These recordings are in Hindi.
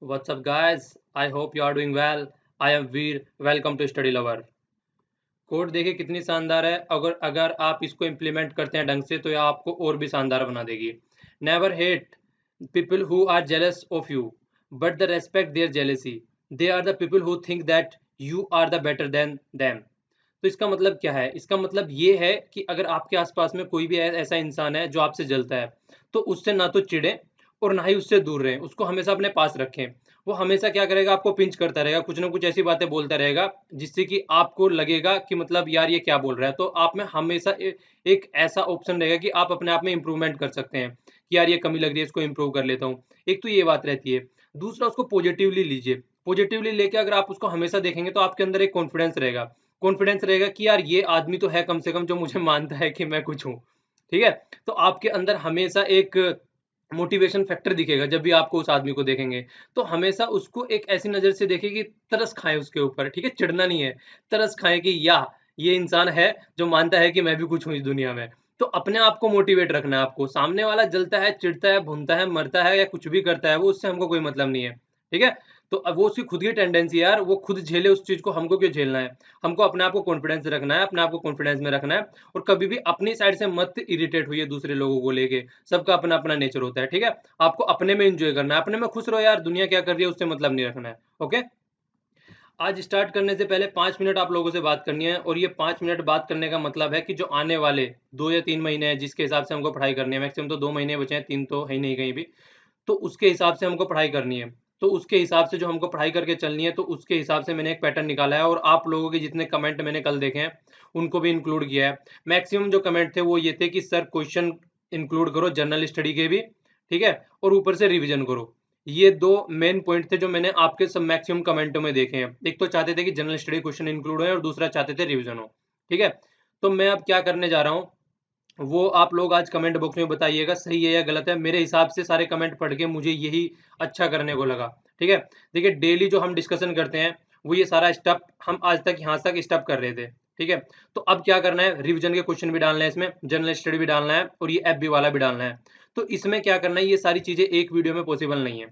What's up, guys? I hope you are doing well. I am Veer. Welcome to Study Lover. Code देखिए कितनी शानदार है। अगर अगर आप इसको इम्प्लीमेंट करते हैं ढंग से तो यह आपको और भी शानदार बना देगी। Never hate people who are jealous of you but the respect their jealousy. They are the people who think that you are the better than them. तो इसका मतलब क्या है? इसका मतलब ये है कि अगर आपके आसपास में कोई भी ऐसा इंसान है जो आपसे जलता है, तो उससे ना तो चिढ़ें और ना ही उससे दूर रहें। उसको हमेशा अपने पास रखें। वो हमेशा क्या करेगा? आपको पिंच करता रहेगा, कुछ ना कुछ ऐसी बातें बोलता रहेगा जिससे कि आपको लगेगा कि मतलब यार ये क्या बोल रहा है। तो आप में हमेशा एक ऐसा ऑप्शन रहेगा कि आप अपने आप में इंप्रूवमेंट कर सकते हैं कि यार ये कमी लग रही है, इसको इंप्रूव कर लेता हूँ। एक तो ये बात रहती है। दूसरा, उसको पॉजिटिवली लीजिए। पॉजिटिवली लेके अगर आप उसको हमेशा देखेंगे तो आपके अंदर एक कॉन्फिडेंस रहेगा। कॉन्फिडेंस रहेगा कि यार ये आदमी तो है कम से कम जो मुझे मानता है कि मैं कुछ हूँ। ठीक है? तो आपके अंदर हमेशा एक मोटिवेशन फैक्टर दिखेगा जब भी आपको उस आदमी को देखेंगे। तो हमेशा उसको एक ऐसी नज़र से देखें कि तरस खाएँ उसके ऊपर, ठीक है? चिढ़ना नहीं है, तरस खाएँ कि ये इंसान है जो मानता है कि मैं भी कुछ हूँ इस दुनिया में। तो अपने आप को मोटिवेट रखना है आपको। सामने वाला जलता है, चिढ़ता है, भूनता है, मरता है या कुछ भी करता है वो, उससे हमको कोई मतलब नहीं है। ठीक है? तो अब वो उसकी खुद की टेंडेंसी है यार, वो खुद झेले उस चीज़ को, हमको क्यों झेलना है? हमको अपने आप को कॉन्फिडेंस रखना है, अपने आप को कॉन्फिडेंस में रखना है और कभी भी अपनी साइड से मत इरिटेट होइए दूसरे लोगों को लेके। सबका अपना-अपना नेचर होता है, ठीक है? आपको अपने में एन्जॉय करना है, अपने में खुश रहो यार, दुनिया क्या कर रही है उससे मतलब नहीं रखना है, ओके? आज स्टार्ट करने से पहले 5 मिनट आप लोगों से बात करनी है और ये 5 मिनट बात करने का मतलब है कि जो आने वाले 2 या 3 महीने हैं जिसके हिसाब से हमको पढ़ाई करनी है, मैक्सिमम तो 2 महीने बचे हैं, 3 तो है ही नहीं कहीं भी। तो उसके हिसाब से हमको पढ़ाई करनी है। तो उसके हिसाब से जो हमको पढ़ाई करके चलनी है, तो उसके हिसाब से मैंने एक पैटर्न निकाला है और आप लोगों के जितने कमेंट मैंने कल देखे हैं, उनको भी इंक्लूड किया है। मैक्सिमम जो कमेंट थे वो ये थे कि सर क्वेश्चन इंक्लूड करो जनरल स्टडी के भी, ठीक है? और ऊपर से रिवीजन करो। ये 2 मेन पॉइंट थे जो मैंने आपके सब मैक्सिमम कमेंटों में देखे हैं। एक तो चाहते थे कि जनरल स्टडी क्वेश्चन इंक्लूड होए और दूसरा चाहते थे रिवीजन हो, ठीक है? तो मैं अब क्या करने जा रहा हूँ, वो आप लोग आज कमेंट बॉक्स में बताइएगा सही है या गलत है। मेरे हिसाब से सारे कमेंट पढ़ के मुझे यही अच्छा करने को लगा, ठीक है? देखिए डेली जो हम डिस्कशन करते हैं, वो ये सारा स्टेप हम आज तक यहाँ तक स्टेप कर रहे थे, ठीक है? तो अब क्या करना है, रिवीजन के क्वेश्चन भी डालना है इसमें, जनरल स्टडी भी डालना है और ये एफबी वाला भी डालना है। तो इसमें क्या करना है, ये सारी चीज़ें एक वीडियो में पॉसिबल नहीं है।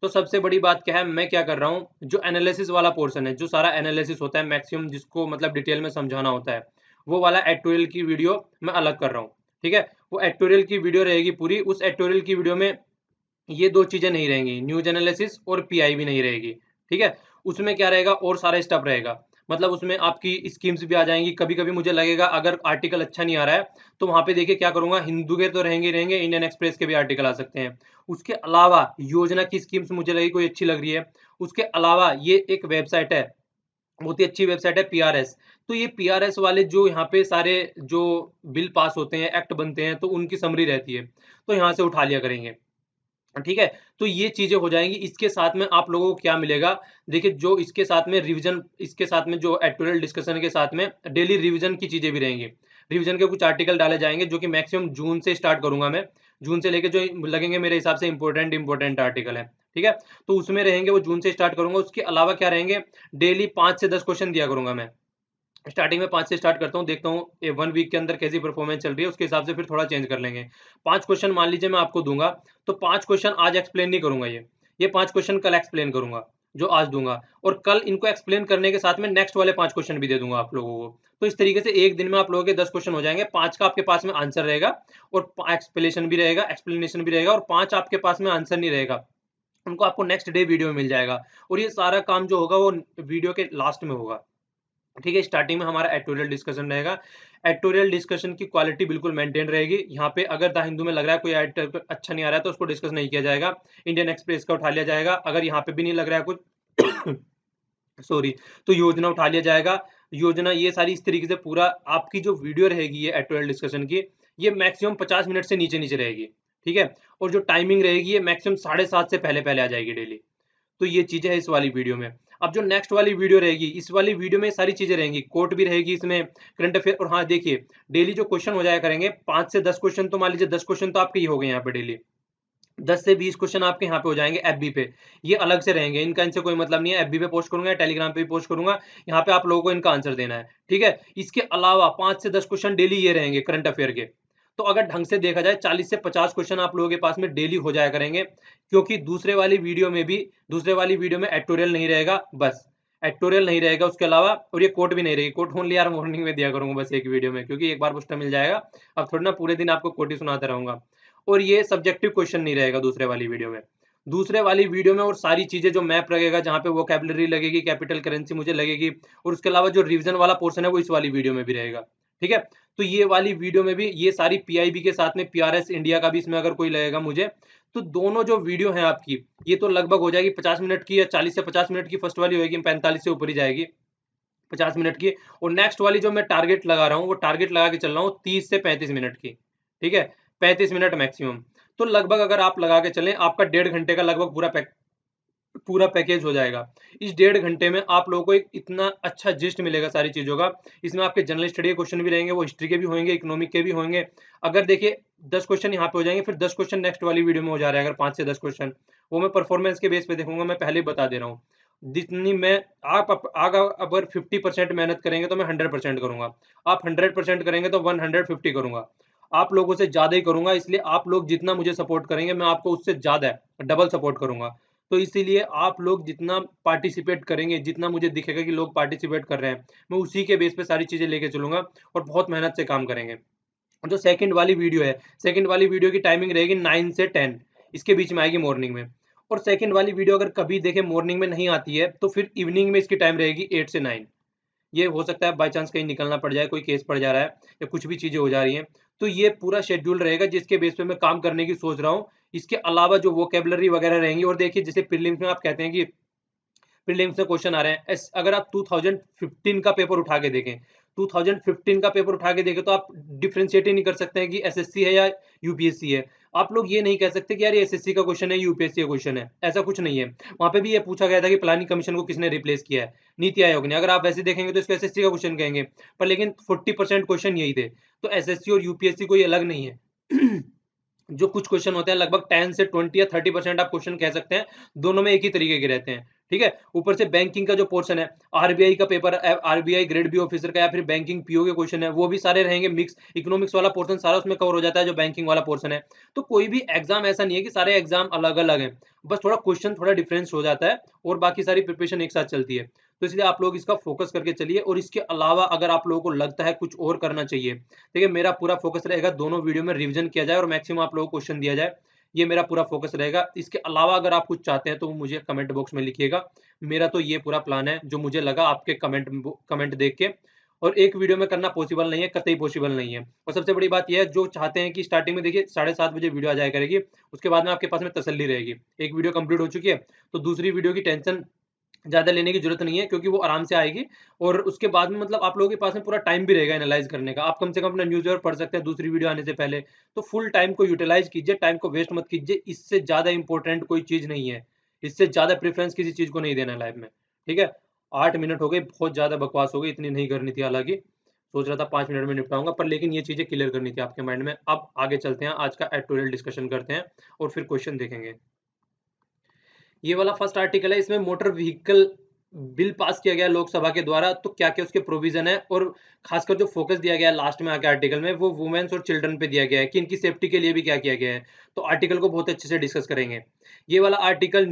तो सबसे बड़ी बात क्या है, मैं क्या कर रहा हूँ, जो एनालिसिस वाला पोर्शन है, जो सारा एनालिसिस होता है मैक्सिमम जिसको मतलब डिटेल में समझाना होता है, वो वाला एडिटोरियल की वीडियो मैं अलग कर रहा हूँ, ठीक है? वो एडिटोरियल की वीडियो रहेगी पूरी, उस एडिटोरियल की वीडियो में ये 2 चीज़ें नहीं रहेंगी, न्यूज़ एनालिसिस और पीआई भी नहीं रहेगी, ठीक है? उसमें क्या रहेगा और सारा स्टफ रहेगा। मतलब उसमें आपकी स्कीम्स भी आ जाएँगी, कभी-कभी मुझे लगेगा अगर आर्टिकल अच्छा नहीं आ रहा है, तो वहाँ पे देखिए क्या करूँगा, हिंदू के तो रहेंगे ही रहेंगे, इंडियन एक्सप्रेस के भी आर्टिकल आ सकते हैं। उसके अलावा योजना की स्कीम्स मुझे लगी कोई अच्छी लग रही है, उसके अलावा ये एक वेबसाइट है, बहुत ही अच्छी वेबसाइट है पीआरएस। तो ये पीआरएस वाले जो यहाँ पे सारे जो बिल पास होते हैं, एक्ट बनते हैं, तो उनकी समरी रहती है। तो यहाँ से उठा लिया करेंगे। ठीक है? तो ये चीज़ें हो जाएँगी। इसके साथ में आप लोगों को क्या मिलेगा, देखिए जो इसके साथ में रिवीज़न, इसके साथ में जो एडिटोरियल डिस्कशन के साथ में डेली रिवीज़न की चीज़ें भी रहेंगी। रिवीज़न के कुछ आर्टिकल डाले जाएँगे जो कि मैक्सिमम जून से स्टार्ट करूँगा मैं। जून से लेके जो लगेंगे मेरे हिसाब से इम्पोर्टेंट आर्टिकल हैं। ठीक है? तो उसमें रहेंगे, वो जून से स्टार्ट करूँगा। उसके अलावा क्या रहेंगे, डेली 5 से 10 क्वेश्चन दिया करूँगा मैं। स्टार्टिंग में 5 से स्टार्ट करता हूँ, देखता हूँ ये 1 वीक के अंदर कैसी परफॉर्मेंस चल रही है, उसके हिसाब से फिर थोड़ा चेंज कर लेंगे। 5 क्वेश्चन मान लीजिए मैं आपको दूँगा, तो 5 क्वेश्चन आज एक्सप्लेन नहीं करूँगा ये। ये 5 क्वेश्चन कल एक्सप्लेन करूँगा, जो आज दूँगा और कल इनको एक्सप्लेन करने के साथ में नेक्स्ट वाले 5 क्वेश्चन भी दे दूँगा आप लोगों को। तो इस तरीके से एक दिन में आप लोगों के 10 क्वेश्चन हो जाएँगे, 5 का आपके पास में आंसर रहेगा और प एक्सप्लेनेशन भी रहेगा और 5 आपके पास में आंसर नहीं रहेगा, उनको आपको नेक्स्ट डे वीडियो में मिल जाएगा और ये सारा काम जो होगा वो वीडियो के लास्ट में होगा। ठीक है, स्टार्टिंग में हमारा एडिटोरियल डिस्कशन रहेगा। एडिटोरियल डिस्कशन की क्वालिटी बिल्कुल मेंटेन रहेगी। यहाँ पे अगर द हिंदू में लग रहा है कोई एडिटर अच्छा नहीं आ रहा है तो उसको डिस्कस नहीं किया जाएगा। इंडियन एक्सप्रेस का उठा लिया जाएगा। अगर यहाँ पे भी नहीं लग रहा है कुछ सॉरी, तो योजना उठा लिया जाएगा। योजना ये सारी इस तरीके से पूरा आपकी जो वीडियो रहेगी ये एडिटोरियल डिस्कशन की, ये मैक्सिमम 50 मिनट से नीचे-नीचे रहेगी। ठीक है? और जो टाइमिंग रहेगी ये मैक्सिमम 7:30 से पहले-पहले आ जाएगी डेली। तो ये चीज़ें हैं इस वाली वीडियो में। अब जो नेक्स्ट वाली वीडियो रहेगी, इस वाली वीडियो में सारी चीज़ें रहेंगी, कोट भी रहेगी इसमें, करंट अफेयर और हाँ, देखिए डेली जो क्वेश्चन हो जाया करेंगे 5 से 10 क्वेश्चन, तो मान लीजिए 10 क्वेश्चन तो आपके ही हो गए यहाँ पे डेली। 10 से 20 क्वेश्चन आपके यहाँ पे हो जाएँगे एफबी पे। ये अलग से रहेंगे, इनका इनसे कोई मतलब नहीं है, एफबी पे पोस्ट करूँगा या टेलीग्राम पे भी पोस्ट करूँगा, यहाँ पे आप लोगों को इनका आंसर देना है, ठीक है? इसके अलावा 5 से 10 क्वेश्चन डेली ये रहेंगे करंट अफेयर के। तो अगर ढंग से देखा जाए 40 से 50 क्वेश्चन आप लोगों के पास में डेली हो जाया करेंगे, क्योंकि दूसरे वाली वीडियो में एडिटोरियल नहीं रहेगा, बस एडिटोरियल नहीं रहेगा उसके अलावा, और ये कोट भी नहीं रहेगी। कोट ओनली यार मॉर्निंग में दिया करूंगा बस एक वीडियो में, क्योंकि एक बार पोस्टर मिल जाएगा, अब थोड़ी ना पूरे दिन आपको कोट ही सुनाता रहूंगा। और ये सब्जेक्टिव क्वेश्चन नहीं रहेगा दूसरे वाली वीडियो में। दूसरे वाली वीडियो में और सारी चीजें जो मैप लगेगा, जहाँ पे वोकैबुलरी लगेगी, कैपिटल करेंसी मुझे लगेगी, और उसके अलावा जो रिवीजन वाला पोर्शन है वो इस वाली वीडियो में भी रहेगा। ठीक है, तो ये वाली वीडियो में भी ये सारी पीआईबी के साथ में पीआरएस इंडिया का भी इसमें अगर कोई लगेगा मुझे, तो दोनों जो वीडियो है आपकी, ये तो लगभग हो जाएगी 50 मिनट की, या 40 से 50 मिनट की फर्स्ट वाली होगी, 45 से ऊपर ही जाएगी 50 मिनट की। और नेक्स्ट वाली जो मैं टारगेट लगा रहा हूँ, वो टारगेट लगा के चल रहा हूँ 30 से 35 मिनट की। ठीक है, 35 मिनट मैक्सिमम। तो लगभग अगर आप लगा के चलें, आपका 1.5 घंटे का लगभग पूरा पैकेज हो जाएगा। इस 1.5 घंटे में आप लोगों को एक इतना अच्छा जिस्ट मिलेगा सारी चीजों का। इसमें आपके जनरल स्टडी के क्वेश्चन भी रहेंगे, वो हिस्ट्री के भी होंगे, इकोनॉमिक के भी होंगे। अगर देखिए 10 क्वेश्चन यहाँ पे हो जाएंगे, फिर 10 क्वेश्चन नेक्स्ट वाली वीडियो में हो जा रहा है, अगर 5 से 10 क्वेश्चन, वो मैं परफॉर्मेंस के बेस पे देखूंगा। मैं पहले ही बता दे रहा हूँ, जितनी मैं आप अगर 50% मेहनत करेंगे तो मैं 100% करूंगा, आप 100% करेंगे तो 150 करूंगा, आप लोगों से ज्यादा ही करूंगा। इसलिए आप लोग जितना मुझे सपोर्ट करेंगे, मैं आपको उससे ज्यादा डबल सपोर्ट करूंगा। तो इसीलिए आप लोग जितना पार्टिसिपेट करेंगे, जितना मुझे दिखेगा कि लोग पार्टिसिपेट कर रहे हैं, मैं उसी के बेस पे सारी चीजें लेके चलूंगा, और बहुत मेहनत से काम करेंगे। जो सेकंड वाली वीडियो है, सेकंड वाली वीडियो की टाइमिंग रहेगी 9 से 10, इसके बीच में आएगी मॉर्निंग में। और सेकंड वाली वीडियो अगर कभी देखे मॉर्निंग में नहीं आती है, तो फिर इवनिंग में इसकी टाइम रहेगी 8 से 9। ये हो सकता है बाई चांस कहीं निकलना पड़ जाए, कोई केस पड़ जा रहा है, या कुछ भी चीजें हो जा रही हैं, तो ये पूरा शेड्यूल रहेगा जिसके बेस पे मैं काम करने की सोच रहा हूँ। इसके अलावा जो वोकेबलरी वगैरह रहेंगी, और देखिए जैसे प्रीलिम्स में आप कहते हैं कि प्रीलिम्स में क्वेश्चन आ रहे हैं, अगर आप 2015 का पेपर उठा के देखें, 2015 का पेपर उठा के देखें, तो आप डिफ्रेंशिएट ही नहीं कर सकते हैं कि एसएससी है या यूपीएससी है। आप लोग ये नहीं कह सकते कि यार ये एसएससी का क्वेश्चन है, यूपीएससी का क्वेश्चन है, ऐसा कुछ नहीं है। वहां पे भी ये पूछा गया था कि प्लानिंग कमीशन को किसने रिप्लेस किया है, नीति आयोग ने। अगर आप वैसे देखेंगे तो इसको एसएससी का क्वेश्चन कहेंगे, पर लेकिन 40% क्वेश्चन यही थे। तो एसएससी और यूपीएससी कोई अलग नहीं है। जो कुछ क्वेश्चन होते हैं लगभग 10 से 20 या 30% आप क्वेश्चन कह सकते हैं, दोनों में एक ही तरीके के रहते हैं। ठीक है, ऊपर से बैंकिंग का जो पोर्शन है, आरबीआई का पेपर, आरबीआई ग्रेड बी ऑफिसर का, या फिर बैंकिंग पीओ के क्वेश्चन है, वो भी सारे रहेंगे मिक्स। इकोनॉमिक्स वाला पोर्शन सारा उसमें कवर हो जाता है, जो बैंकिंग वाला पोर्शन है। तो कोई भी एग्जाम ऐसा नहीं है कि सारे एग्जाम अलग अलग है, बस थोड़ा क्वेश्चन थोड़ा डिफरेंस हो जाता है, और बाकी सारी प्रिपरेशन एक साथ चलती है। तो इसलिए आप लोग इसका फोकस करके चलिए। और इसके अलावा अगर आप लोगों को लगता है कुछ और करना चाहिए, देखिए मेरा पूरा फोकस रहेगा दोनों वीडियो में रिवीजन किया जाए, और मैक्सिमम आप लोगों को क्वेश्चन दिया जाए, ये मेरा पूरा फोकस रहेगा। इसके अलावा अगर आप कुछ चाहते हैं तो मुझे कमेंट बॉक्स में लिखिएगा। मेरा तो ये पूरा प्लान है, जो मुझे लगा आपके कमेंट देख के। और एक वीडियो में करना पॉसिबल नहीं है, कतई पॉसिबल नहीं है। और सबसे बड़ी बात यह है, जो चाहते हैं कि स्टार्टिंग में देखिए 7:30 बजे वीडियो आ जाया करेगी, उसके बाद में आपके पास में तसल्ली रहेगी, एक वीडियो कंप्लीट हो चुकी है, तो दूसरी वीडियो की टेंशन ज़्यादा लेने की जरूरत नहीं है, क्योंकि वो आराम से आएगी। और उसके बाद में मतलब आप लोगों के पास में पूरा टाइम भी रहेगा एनालाइज करने का। आप कम से कम अपना न्यूज़पेपर पढ़ सकते हैं दूसरी वीडियो आने से पहले। तो फुल टाइम को यूटिलाइज कीजिए, टाइम को वेस्ट मत कीजिए। इससे ज़्यादा इंपॉर्टेंट कोई चीज़ नहीं है, इससे ज़्यादा प्रेफरेंस किसी चीज़ को नहीं देना लाइफ में। ठीक है, 8 मिनट हो गई, बहुत ज़्यादा बकवास हो गई, इतनी नहीं करनी थी। हालांकि सोच रहा था 5 मिनट में निपटाऊंगा, पर लेकिन ये चीज़ें क्लियर करनी थी आपके माइंड में। अब आगे चलते हैं, आज का एडिटोरियल डिस्कशन करते हैं, और फिर क्वेश्चन देखेंगे। ये वाला फर्स्ट आर्टिकल है, इसमें मोटर व्हीकल बिल पास किया गया लोकसभा के द्वारा, तो क्या क्या उसके प्रोविजन है, और खासकर जो फोकस दिया गया है लास्ट में आके आर्टिकल में, वो वुमेन्स और चिल्ड्रन पे दिया गया है कि इनकी सेफ्टी के लिए भी क्या किया गया है। तो आर्टिकल को बहुत अच्छे से डिस्कस करेंगे। ये वाला आर्टिकल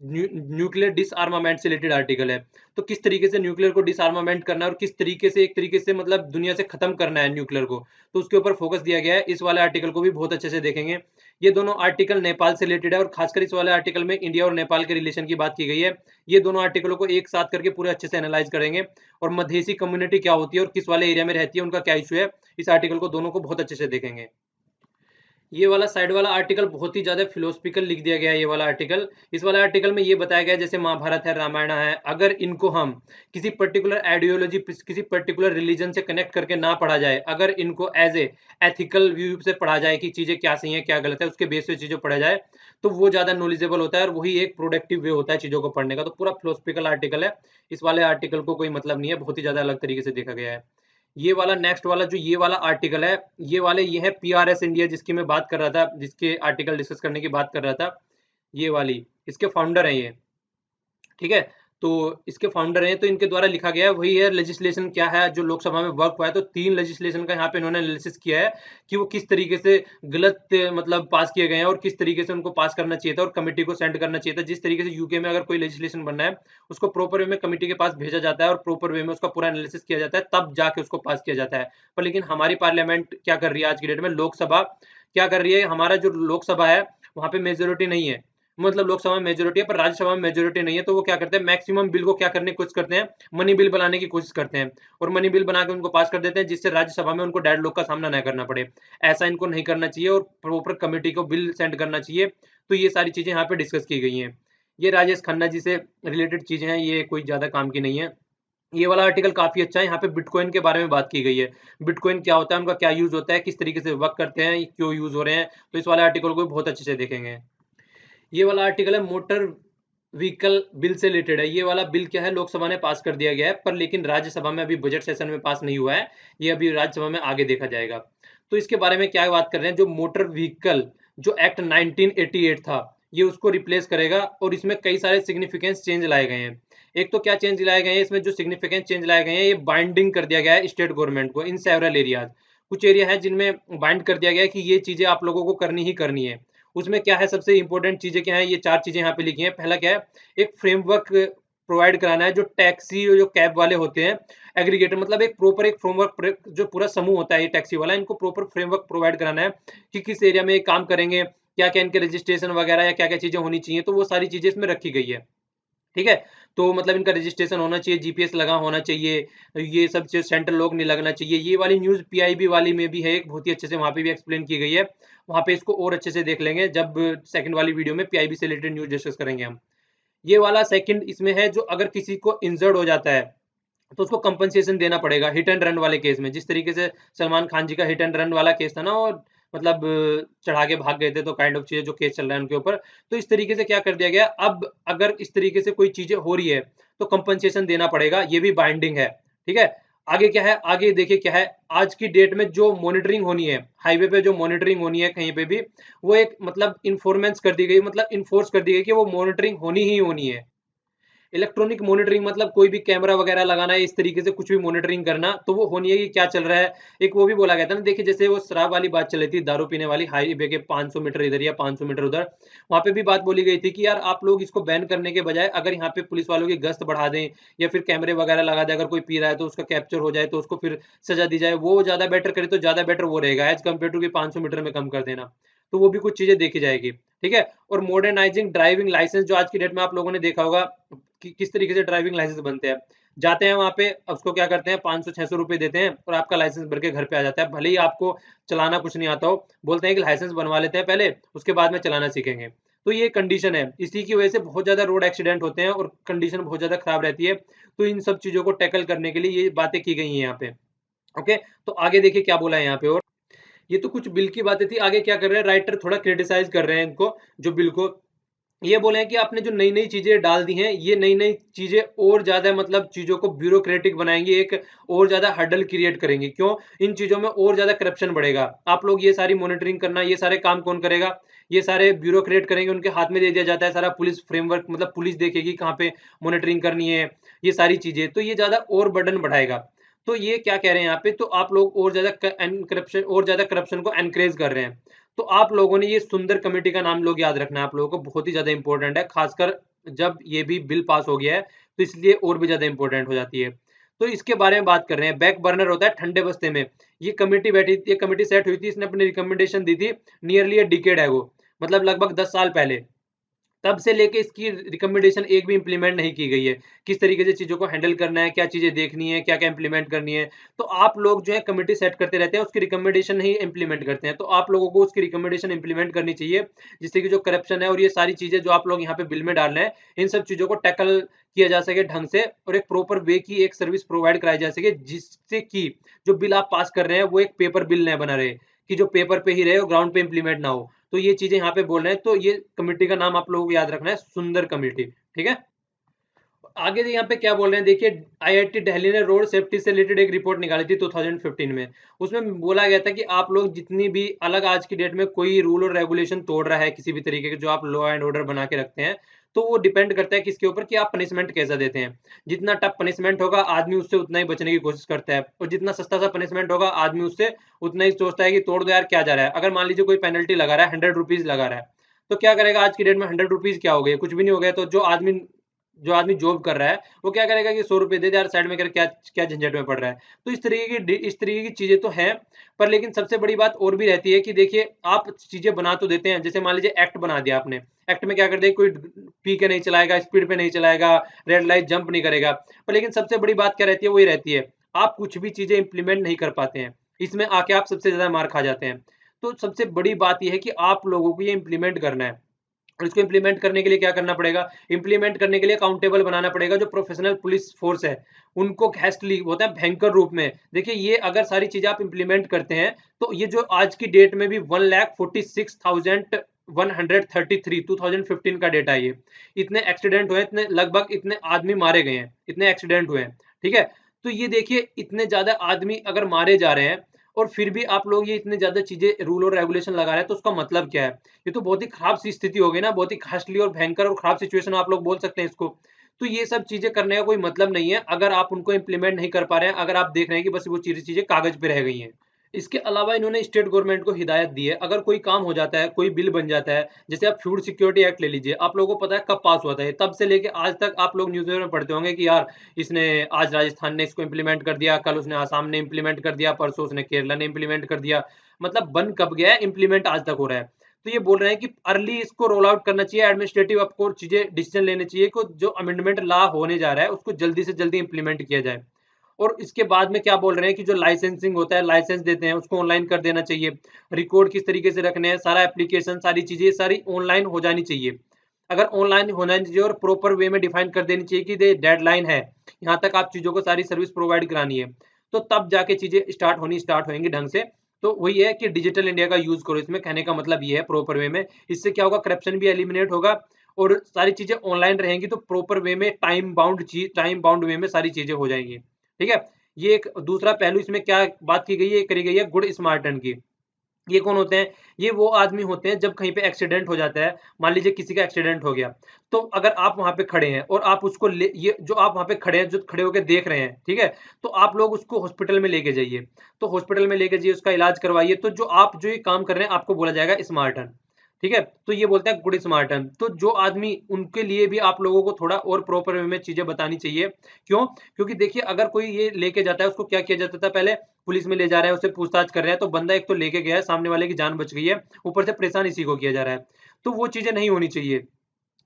न्यूक्लियर डिसआर्मामेंट से रिलेटेड आर्टिकल है। तो किस तरीके से न्यूक्लियर को डिसआर्मामेंट करना है, और किस तरीके से एक तरीके से मतलब दुनिया से खत्म करना है न्यूक्लियर को, तो उसके ऊपर फोकस दिया गया है। इस वाले आर्टिकल को भी बहुत अच्छे से देखेंगे। ये दोनों आर्टिकल नेपाल से रिलेटेड है, और खासकर इस वाले आर्टिकल में इंडिया और नेपाल के रिलेशन की बात की गई है। ये दोनों आर्टिकलों को एक साथ करके पूरे अच्छे से एनालाइज करेंगे, और मधेसी कम्युनिटी क्या होती है और किस वाले एरिया में रहती है, उनका क्या इशू है, इस आर्टिकल को दोनों को बहुत अच्छे से देखेंगे। ये वाला साइड वाला आर्टिकल बहुत ही ज्यादा फिलोसफिकल लिख दिया गया है। ये वाला आर्टिकल, इस वाला आर्टिकल में ये बताया गया है, जैसे महाभारत है, रामायण है, अगर इनको हम किसी पर्टिकुलर आइडियोलॉजी, किसी पर्टिकुलर रिलीजन से कनेक्ट करके ना पढ़ा जाए, अगर इनको एज ए एथिकल व्यू से पढ़ा जाए कि चीजें क्या सही है क्या गलत है, उसके बेस पे चीजों पढ़ा जाए, तो वो ज्यादा नॉलेजेबल होता है, और वही एक प्रोडक्टिव वे होता है चीजों को पढ़ने का। तो पूरा फिलोसफिकल आर्टिकल है, इस वाले आर्टिकल को कोई मतलब नहीं है, बहुत ही ज्यादा अलग तरीके से देखा गया है। ये वाला नेक्स्ट वाला जो ये वाला आर्टिकल है, ये है पीआरएस इंडिया, जिसकी मैं बात कर रहा था, जिसके आर्टिकल डिस्कस करने की बात कर रहा था। ये वाली इसके फाउंडर हैं ये। ठीक है, तो इसके फाउंडर हैं, तो इनके द्वारा लिखा गया है, वही है लेजिस्लेशन क्या है जो लोकसभा में वर्क हुआ है। तो 3 लेजिस्लेशन का यहाँ पे इन्होंने एनालिसिस किया है कि वो किस तरीके से गलत मतलब पास किए गए हैं और किस तरीके से उनको पास करना चाहिए था और कमिटी को सेंड करना चाहिए था। जिस तरीके से यूके में अगर कोई लेजिस्लेशन बनना है, उसको प्रॉपर वे में कमिटी के पास भेजा जाता है और प्रॉपर वे में उसका पूरा एनालिसिस किया जाता है, तब जाके उसको पास किया जाता है। पर लेकिन हमारी पार्लियामेंट क्या कर रही है आज की डेट में, लोकसभा क्या कर रही है, हमारा जो लोकसभा है वहाँ पे मेजोरिटी नहीं है, मतलब लोकसभा में मेजोरिटी है पर राज्यसभा में मेजोरिटी नहीं है। तो वो क्या करते हैं, मैक्सिमम बिल को क्या करने की कोशिश करते हैं, मनी बिल बनाने की कोशिश करते हैं और मनी बिल बना के उनको पास कर देते हैं, जिससे राज्यसभा में उनको डेडलॉक का सामना न करना पड़े। ऐसा इनको नहीं करना चाहिए और प्रॉपर कमेटी को बिल सेंड करना चाहिए। तो ये सारी चीजें यहाँ पे डिस्कस की गई हैं। ये राजेश खन्ना जी से रिलेटेड चीजें हैं, ये कोई ज्यादा काम की नहीं है। ये वाला आर्टिकल काफी अच्छा है, यहाँ पे बिटकॉइन के बारे में बात की गई है। बिटकॉइन क्या होता है, उनका क्या यूज होता है, किस तरीके से वर्क करते हैं, क्यों यूज हो रहे हैं। तो इस वाले आर्टिकल को बहुत अच्छे से देखेंगे। ये वाला आर्टिकल है मोटर व्हीकल बिल से रिलेटेड है। ये वाला बिल क्या है, लोकसभा ने पास कर दिया गया है पर लेकिन राज्यसभा में अभी बजट सेशन में पास नहीं हुआ है। ये अभी राज्यसभा में आगे देखा जाएगा। तो इसके बारे में क्या बात कर रहे हैं, जो मोटर व्हीकल जो एक्ट 1988 था, ये उसको रिप्लेस करेगा और इसमें कई सारे सिग्निफिकेंस चेंज लाए गए हैं। एक तो क्या चेंज लाए गए हैं, इसमें जो सिग्निफिकेंट चेंज लाए गए हैं, ये बाइंडिंग कर दिया गया है स्टेट गवर्नमेंट को इन सेवरल एरियाज। कुछ एरिया है जिनमें बाइंड कर दिया गया है कि ये चीजें आप लोगों को करनी ही करनी है। उसमें क्या है, सबसे इंपॉर्टेंट चीजें क्या है, ये 4 चीजें यहाँ पे लिखी हैं। पहला क्या है, एक फ्रेमवर्क प्रोवाइड कराना है, जो टैक्सी जो कैब वाले होते हैं, एग्रीगेटर मतलब एक प्रॉपर एक फ्रेमवर्क, जो पूरा समूह होता है ये टैक्सी वाला, इनको प्रॉपर फ्रेमवर्क प्रोवाइड कराना है कि किस एरिया में ये काम करेंगे, क्या क्या इनके रजिस्ट्रेशन वगैरह या क्या क्या चीजें होनी चाहिए। तो वो सारी चीजें इसमें रखी गई है। ठीक है, तो मतलब इनका रजिस्ट्रेशन होना चाहिए, जीपीएस लगा होना चाहिए, ये सब चीज सेंट्रल लॉक नहीं लगना चाहिए। ये वाली न्यूज पीआईबी वाली में भी है एक, बहुत ही अच्छे से वहां पे भी एक्सप्लेन की गई है। वहां पे इसको और अच्छे से देख लेंगे जब सेकंड वाली वीडियो में पीआईबी से रिलेटेड न्यूज डिस्कस करेंगे हम। ये वाला सेकंड इसमें है, जो अगर किसी को इंजर्ड हो जाता है तो उसको कंपनसेशन देना पड़ेगा हिट एंड रन वाले केस में। जिस तरीके से सलमान खान जी का हिट एंड रन वाला केस था ना, और मतलब चढ़ा के भाग गए थे, तो काइंड ऑफ चीजें जो केस चल रहा है उनके ऊपर, तो इस तरीके से क्या कर दिया गया, अब अगर इस तरीके से कोई चीजें हो रही है तो कंपनसेशन देना पड़ेगा, ये भी बाइंडिंग है। ठीक है, आगे क्या है, आगे देखिए क्या है, आज की डेट में जो मॉनिटरिंग होनी है हाईवे पे, जो मॉनिटरिंग होनी है कहीं पे भी, वो एक मतलब इन्फॉर्मेंस कर दी गई, मतलब इन्फोर्स कर दी गई कि वो मॉनिटरिंग होनी ही होनी है। इलेक्ट्रॉनिक मॉनिटरिंग मतलब कोई भी कैमरा वगैरह लगाना है, इस तरीके से कुछ भी मॉनिटरिंग करना, तो वो होनी है कि क्या चल रहा है। एक वो भी बोला गया था ना, देखिए जैसे वो शराब वाली बात चली थी, दारू पीने वाली, हाईवे के 500 मीटर इधर या 500 मीटर उधर, वहां पे भी बात बोली गई थी कि यार आप लोग इसको बैन करने के बजाय अगर यहाँ पे पुलिस वालों की गश्त बढ़ा दें या फिर कैमरे वगैरह लगा दें, अगर कोई पी रहा है तो उसका कैप्चर हो जाए तो उसको फिर सजा दी जाए, वो ज्यादा बेटर करे तो ज्यादा बेटर वो रहेगा एज कम्पेयर टू कि 500 मीटर में कम कर देना। तो वो भी कुछ चीजें देखी जाएगी। ठीक है, और मॉडर्नाइजिंग ड्राइविंग लाइसेंस, जो आज की डेट में आप लोगों ने देखा होगा कि किस तरीके से ड्राइविंग लाइसेंस बनते हैं। जाते हैं वहां पे, उसको क्या करते हैं, 500-600 रुपए देते हैं और आपका लाइसेंस भर के घर पे आ जाता है, भले ही आपको चलाना कुछ नहीं आता हो। बोलते हैं कि लाइसेंस बनवा लेते हैं पहले, उसके बाद में चलाना सीखेंगे। तो ये कंडीशन है, इसी की वजह से बहुत ज्यादा रोड एक्सीडेंट होते हैं और कंडीशन बहुत ज्यादा खराब रहती है। तो इन सब चीजों को टैकल करने के लिए ये बातें की गई हैं यहाँ पे। ओके, तो आगे देखिए क्या बोला है यहाँ पे। और ये तो कुछ बिल की बातें थी, आगे क्या कर रहे हैं, राइटर थोड़ा क्रिटिसाइज कर रहे हैं इनको, जो बिल को। ये बोले हैं कि आपने जो नई नई चीजें डाल दी हैं, ये नई नई चीजें और ज्यादा मतलब चीजों को ब्यूरोक्रेटिक बनाएंगी, एक और ज्यादा हर्डल क्रिएट करेंगी। क्यों, इन चीजों में और ज्यादा करप्शन बढ़ेगा। आप लोग ये सारी मॉनिटरिंग करना, ये सारे काम कौन करेगा, ये सारे ब्यूरोक्रेट करेंगे, उनके हाथ में दे दिया जाता है सारा पुलिस फ्रेमवर्क, मतलब पुलिस देखेगी कहाँ पे मॉनिटरिंग करनी है, ये सारी चीजें, तो ये ज्यादा और बर्डन बढ़ाएगा। तो ये क्या कह रहे हैं यहाँ पे, तो आप लोग और ज्यादा करप्शन, और ज्यादा करप्शन को एनकरेज कर रहे हैं। तो आप लोगों ने ये सुंदर कमेटी का नाम लोग याद रखना है, आप लोगों को बहुत ही ज्यादा इंपॉर्टेंट है, खासकर जब ये भी बिल पास हो गया है तो इसलिए और भी ज्यादा इंपॉर्टेंट हो जाती है। तो इसके बारे में बात कर रहे हैं, बैक बर्नर होता है ठंडे बस्ते में। ये कमेटी बैठी, ये कमेटी सेट हुई थी, इसने अपनी रिकमेंडेशन दी थी, नियरली ए डिकेड है वो, मतलब लगभग 10 साल पहले। तब से लेके इसकी रिकमेंडेशन एक भी इंप्लीमेंट नहीं की गई है, किस तरीके से चीजों को हैंडल करना है, क्या चीजें देखनी है, क्या क्या इंप्लीमेंट करनी है। तो आप लोग जो है कमेटी सेट करते रहते हैं, उसकी रिकमेंडेशन नहीं इंप्लीमेंट करते हैं। तो आप लोगों को उसकी रिकमेंडेशन इंप्लीमेंट करनी चाहिए, जिससे कि जो करप्शन है और ये सारी चीजें जो आप लोग यहाँ पे बिल में डाल रहे हैं, इन सब चीजों को टैकल किया जा सके ढंग से, और एक प्रॉपर वे की एक सर्विस प्रोवाइड कराई जा सके, जिससे कि जो बिल आप पास कर रहे हैं वो एक पेपर बिल न बना रहे, कि जो पेपर पे ही रहे और ग्राउंड पे इंप्लीमेंट ना हो। तो ये चीजें यहाँ पे बोल रहे हैं, तो ये कमेटी का नाम आप लोगों को याद रखना है, सुंदर कमेटी। ठीक है, आगे यहाँ पे क्या बोल रहे हैं देखिए, आईआईटी दिल्ली ने रोड सेफ्टी से रिलेटेड एक रिपोर्ट निकाली थी 2015 में। उसमें बोला गया था कि आप लोग जितनी भी अलग आज की डेट में कोई रूल और रेगुलेशन तोड़ रहा है किसी भी तरीके के, जो आप लॉ एंड ऑर्डर बना के रखते हैं, तो वो डिपेंड करता है किसके ऊपर कि आप पनिशमेंट कैसा देते हैं। जितना टफ पनिशमेंट होगा आदमी उससे उतना ही बचने की कोशिश करता है, और जितना सस्ता सा पनिशमेंट होगा आदमी उससे उतना ही सोचता है कि तोड़ दो यार क्या जा रहा है। अगर मान लीजिए कोई पेनल्टी लगा रहा है, 100 रुपीज लगा रहा है, तो क्या करेगा आज की डेट में, 100 रुपीज क्या हो गए, कुछ भी नहीं हो गया। तो जो आदमी जॉब कर रहा है वो क्या करेगा कि 100 रुपए दे दे यार साइड में कर, क्या क्या झंझट में पड़ रहा है। तो इस तरीके की चीजें तो हैं। पर लेकिन सबसे बड़ी बात और भी रहती है कि देखिए, आप चीजें बना तो देते हैं, जैसे मान लीजिए एक्ट बना दिया आपने, एक्ट में क्या कर दिया, कोई पी के नहीं चलाएगा, स्पीड पे नहीं चलाएगा, रेड लाइट जंप नहीं करेगा। पर लेकिन सबसे बड़ी बात क्या रहती है, वही रहती है, आप कुछ भी चीजें इंप्लीमेंट नहीं कर पाते हैं, इसमें आके आप सबसे ज्यादा मार खा जाते हैं। तो सबसे बड़ी बात यह है कि आप लोगों को ये इंप्लीमेंट करना है, और इसको इंप्लीमेंट करने के लिए क्या करना पड़ेगा, इंप्लीमेंट करने के लिए अकाउंटेबल बनाना पड़ेगा। जो प्रोफेशनल पुलिस फोर्स है उनको हैस्टली होता है भयंकर रूप में। देखिए, ये अगर सारी चीजें आप इंप्लीमेंट करते हैं, तो ये जो आज की डेट में भी 1,46,133 2015 का डेटा है ये, इतने एक्सीडेंट हुए, इतने लगभग इतने आदमी मारे गए हैं, इतने एक्सीडेंट हुए हैं। ठीक है, तो ये देखिए, इतने ज्यादा आदमी अगर मारे जा रहे हैं और फिर भी आप लोग ये इतने ज्यादा चीजें रूल और रेगुलेशन लगा रहे हैं, तो उसका मतलब क्या है। ये तो बहुत ही खराब सी स्थिति हो गई ना, बहुत ही घासली और भयंकर और खराब सिचुएशन आप लोग बोल सकते हैं इसको। तो ये सब चीजें करने का कोई मतलब नहीं है अगर आप उनको इंप्लीमेंट नहीं कर पा रहे हैं, अगर आप देख रहे हैं कि बस वो चीजें कागज पे रह गई हैं। इसके अलावा इन्होंने स्टेट गवर्नमेंट को हिदायत दी है, अगर कोई काम हो जाता है, कोई बिल बन जाता है, जैसे आप फूड सिक्योरिटी एक्ट ले लीजिए, आप लोगों को पता है कब पास हुआ था, तब से लेके आज तक आप लोग न्यूज़पेपर में पढ़ते होंगे कि यार इसने आज राजस्थान ने इसको इंप्लीमेंट कर दिया, कल उसने आसाम ने इंप्लीमेंट कर दिया, परसों उसने केरला ने इंप्लीमेंट कर दिया। मतलब बन कब गया है, इंप्लीमेंट आज तक हो रहा है। तो ये बोल रहे हैं कि अर्ली इसको रोल आउट करना चाहिए, एडमिनिस्ट्रेटिव आपको चीजें डिसीजन लेने चाहिए कि जो अमेंडमेंट ला होने जा रहा है उसको जल्दी से जल्दी इंप्लीमेंट किया जाए। और इसके बाद में क्या बोल रहे हैं कि जो लाइसेंसिंग होता है, लाइसेंस देते हैं, उसको ऑनलाइन कर देना चाहिए। रिकॉर्ड किस तरीके से रखने हैं, सारा एप्लीकेशन, सारी चीजें सारी ऑनलाइन हो जानी चाहिए। अगर ऑनलाइन होना चाहिए और प्रॉपर वे में डिफाइन कर देनी चाहिए कि डेडलाइन है, यहाँ तक आप चीजों को सारी सर्विस प्रोवाइड करानी है, तो तब जाके चीजें स्टार्ट होंगी ढंग से। तो वही है कि डिजिटल इंडिया का यूज करो, इसमें कहने का मतलब ये है प्रॉपर वे में। इससे क्या होगा, करप्शन भी एलिमिनेट होगा, और सारी चीजें ऑनलाइन रहेंगी, तो प्रॉपर वे में टाइम बाउंड वे में सारी चीजें हो जाएंगी। ठीक है, ये एक दूसरा पहलू इसमें क्या बात की गई है, करी गई है गुड स्मार्टन की। ये कौन होते हैं, ये वो आदमी होते हैं जब कहीं पे एक्सीडेंट हो जाता है, मान लीजिए किसी का एक्सीडेंट हो गया, तो अगर आप वहां पे खड़े हैं और आप उसको ये जो आप वहां पे खड़े हैं, जो खड़े होकर देख रहे हैं, ठीक है, तो आप लोग उसको हॉस्पिटल में लेके जाइए, तो हॉस्पिटल में लेके जाइए, उसका इलाज करवाइए, तो जो ये काम कर रहे हैं आपको बोला जाएगा स्मार्टन। ठीक है, तो ये बोलते हैं गुड स्मार्टन। तो जो आदमी, उनके लिए भी आप लोगों को थोड़ा और प्रॉपर वे में चीजें बतानी चाहिए। क्यों, क्योंकि देखिए, अगर कोई ये लेके जाता है, उसको क्या किया जाता था पहले, पुलिस में ले जा रहे हैं, उससे पूछताछ कर रहे हैं, तो बंदा एक तो लेके गया है, सामने वाले की जान बच गई है, ऊपर से परेशान इसी को किया जा रहा है। तो वो चीजें नहीं होनी चाहिए।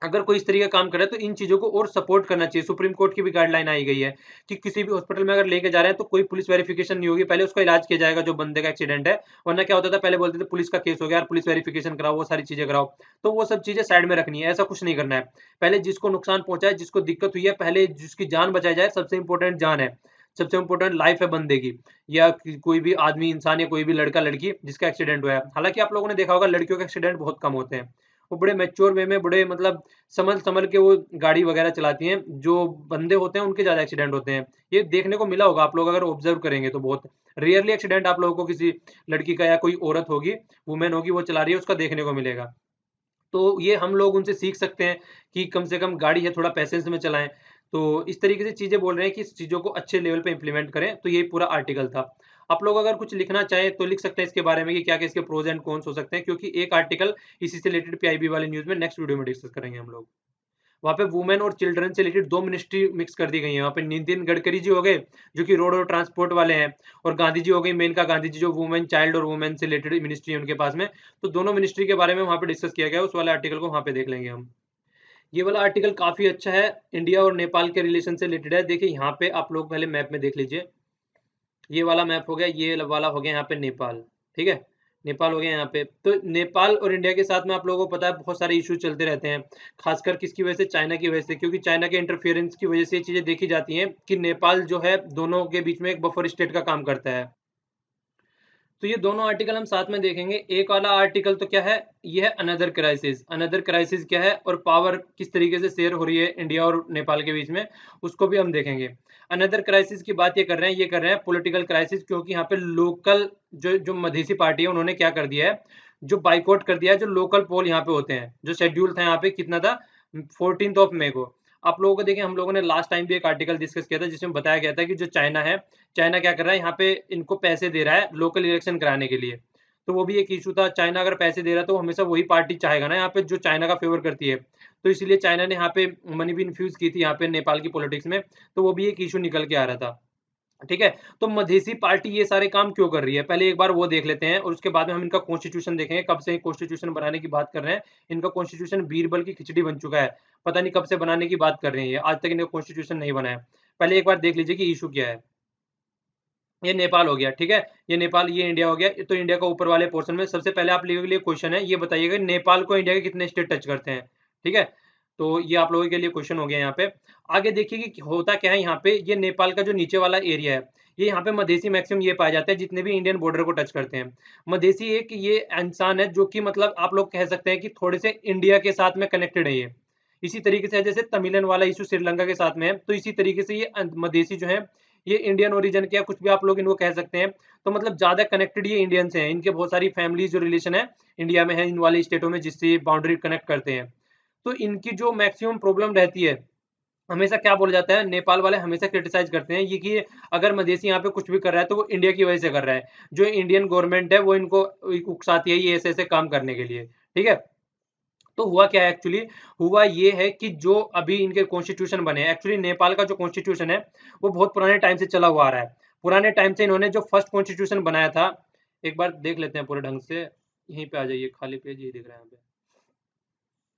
अगर कोई इस तरीके का काम कर रहा है, तो इन चीजों को और सपोर्ट करना चाहिए। सुप्रीम कोर्ट की भी गाइडलाइन आई गई है कि किसी भी हॉस्पिटल में अगर लेके जा रहे हैं, तो कोई पुलिस वेरिफिकेशन नहीं होगी, पहले उसका इलाज किया जाएगा जो बंदे का एक्सीडेंट है। वरना क्या होता था, पहले बोलते थे पुलिस का केस हो गया यार, पुलिस वेरिफिकेशन कराओ, वो सारी चीजें कराओ। तो वो सब चीजें साइड में रखनी है, ऐसा कुछ नहीं करना है। पहले जिसको नुकसान पहुंचा है, जिसको दिक्कत हुई है, पहले जिसकी जान बचाई जाए, सबसे इंपॉर्टेंट जान है, सबसे इंपॉर्टेंट लाइफ है बंदे की, या कोई भी आदमी, इंसान, या कोई भी लड़का लड़की जिसका एक्सीडेंट हुआ है। हालांकि आप लोगों ने देखा होगा लड़कियों के एक्सीडेंट बहुत कम होते हैं, वो बड़े मैच्योर वे में, बड़े मतलब संभल संभल के वो गाड़ी वगैरह चलाती हैं। जो बंदे होते हैं उनके ज्यादा एक्सीडेंट होते हैं, ये देखने को मिला होगा आप लोग अगर ऑब्जर्व करेंगे तो। बहुत रेयरली एक्सीडेंट आप लोगों को किसी लड़की का या कोई औरत होगी, वुमेन होगी, वो चला रही है, उसका देखने को मिलेगा। तो ये हम लोग उनसे सीख सकते हैं कि कम से कम गाड़ी है थोड़ा पैसेंस में चलाएं। तो इस तरीके से चीजें बोल रहे हैं कि इस चीजों को अच्छे लेवल पे इंप्लीमेंट करें। तो ये पूरा आर्टिकल था। आप लोग अगर कुछ लिखना चाहें तो लिख सकते हैं इसके बारे में कि क्या क्या इसके प्रोज एंड कॉन्स हो सकते हैं, क्योंकि एक आर्टिकल इसी से रिलेटेड पीआईबी वाले न्यूज में नेक्स्ट वीडियो में डिस्कस करेंगे हम लोग। वहाँ पे वुमेन और चिल्ड्रन से रिलेटेड दो मिनिस्ट्री मिक्स कर दी गई है। वहाँ पे नितिन गडकरी जी हो गए जो कि रोड और ट्रांसपोर्ट वाले हैं, और गांधी जी हो गई, मेनका गांधी जी जो वुमेन, चाइल्ड और वुमेन से रिलेटेड मिनिस्ट्री है उनके पास में। तो दोनों मिनिस्ट्री के बारे में वहाँ पे डिस्कस किया गया है, उस वाले आर्टिकल को वहाँ पे देख लेंगे हम। ये वाला आर्टिकल काफी अच्छा है, इंडिया और नेपाल के रिलेशन से रिलेटेड है। देखिए यहाँ पे आप लोग पहले मैप में देख लीजिए, ये वाला मैप हो गया, ये वाला हो गया यहाँ पे नेपाल। ठीक है, नेपाल हो गया यहाँ पे। तो नेपाल और इंडिया के साथ में आप लोगों को पता है बहुत सारे इश्यूज चलते रहते हैं, खासकर किसकी वजह से, चाइना की वजह से। क्योंकि चाइना के इंटरफेरेंस की वजह से ये चीजें देखी जाती हैं कि नेपाल जो है दोनों के बीच में एक बफर स्टेट का काम करता है। तो ये दोनों आर्टिकल हम साथ में देखेंगे। एक वाला आर्टिकल तो क्या है, ये है अनदर क्राइसिस। अनदर क्राइसिस क्या है और पावर किस तरीके से शेयर हो रही है इंडिया और नेपाल के बीच में, उसको भी हम देखेंगे। अनदर क्राइसिस की बात ये कर रहे हैं, ये कर रहे हैं पॉलिटिकल क्राइसिस, क्योंकि यहाँ पे लोकल जो जो मधेसी पार्टी है उन्होंने क्या कर दिया है, जो बाइकआउट कर दिया है जो लोकल पोल यहाँ पे होते हैं, जो शेड्यूल था यहाँ पे कितना था 14 मई को। आप लोगों को देखें, हम लोगों ने लास्ट टाइम भी एक आर्टिकल डिस्कस किया था जिसमें बताया गया था कि जो चाइना है, चाइना क्या कर रहा है यहाँ पे, इनको पैसे दे रहा है लोकल इलेक्शन कराने के लिए। तो वो भी एक इशू था। चाइना अगर पैसे दे रहा है तो हमेशा वही पार्टी चाहेगा ना यहाँ पे जो चाइना का फेवर करती है। तो इसलिए चाइना ने यहाँ पे मनी भी इन्फ्यूज की थी यहाँ पे नेपाल की पॉलिटिक्स में। तो वो भी एक इशू निकल के आ रहा था। ठीक है, तो मधेसी पार्टी ये सारे काम क्यों कर रही है, पहले एक बार वो देख लेते हैं और उसके बाद में हम इनका कॉन्स्टिट्यूशन देखेंगे। कब से कॉन्स्टिट्यूशन बनाने की बात कर रहे हैं, इनका कॉन्स्टिट्यूशन बीरबल की खिचड़ी बन चुका है। पता नहीं कब से बनाने की बात कर रहे हैं, ये आज तक इनका कॉन्स्टिट्यूशन नहीं बना है। पहले एक बार देख लीजिए कि इशू क्या है। ये नेपाल हो गया, ठीक है, ये नेपाल, ये इंडिया हो गया। तो इंडिया का ऊपर वाले पोर्शन में सबसे पहले आप लोगों के लिए क्वेश्चन है, ये बताइएगा नेपाल को इंडिया के कितने स्टेट टच करते हैं। ठीक है, तो ये आप लोगों के लिए क्वेश्चन हो गया यहाँ पे। आगे देखिए कि होता क्या है यहाँ पे, ये नेपाल का जो नीचे वाला एरिया है, ये यहाँ पे मधेसी मैक्सिमम ये पाए जाते हैं जितने भी इंडियन बॉर्डर को टच करते हैं। मधेसी एक ये इंसान है जो कि मतलब आप लोग कह सकते हैं कि थोड़े से इंडिया के साथ में कनेक्टेड है ये। इसी तरीके से जैसे तमिलन वाला इशू श्रीलंका के साथ में है, तो इसी तरीके से ये मधेसी जो है ये इंडियन ओरिजिन के, कुछ भी आप लोग इनको कह सकते हैं। तो मतलब ज्यादा कनेक्टेड ये इंडियन से हैं, इनके बहुत सारी फैमिली जो रिलेशन है इंडिया में है इन वाले स्टेटों में जिससे बाउंड्री कनेक्ट करते हैं। तो इनकी जो मैक्सिमम प्रॉब्लम रहती है, हमेशा क्या बोला जाता है, नेपाल वाले हमेशा क्रिटिसाइज करते हैं ये कि अगर मधेसी यहाँ पे कुछ भी कर रहा है तो वो इंडिया की वजह से कर रहा है। जो इंडियन गवर्नमेंट है वो इनको उकसाती है ये ऐसे ऐसे काम करने के लिए। ठीक है, तो हुआ क्या है एक्चुअली, हुआ ये है कि जो अभी इनके कॉन्स्टिट्यूशन बने, एक्चुअली नेपाल का जो कॉन्स्टिट्यूशन है वो बहुत पुराने टाइम से चला हुआ आ रहा है। पुराने टाइम से इन्होंने जो फर्स्ट कॉन्स्टिट्यूशन बनाया था, एक बार देख लेते हैं पूरे ढंग से, यहीं पे आ जाइए, खाली पेज ये दिख रहा है यहाँ पे।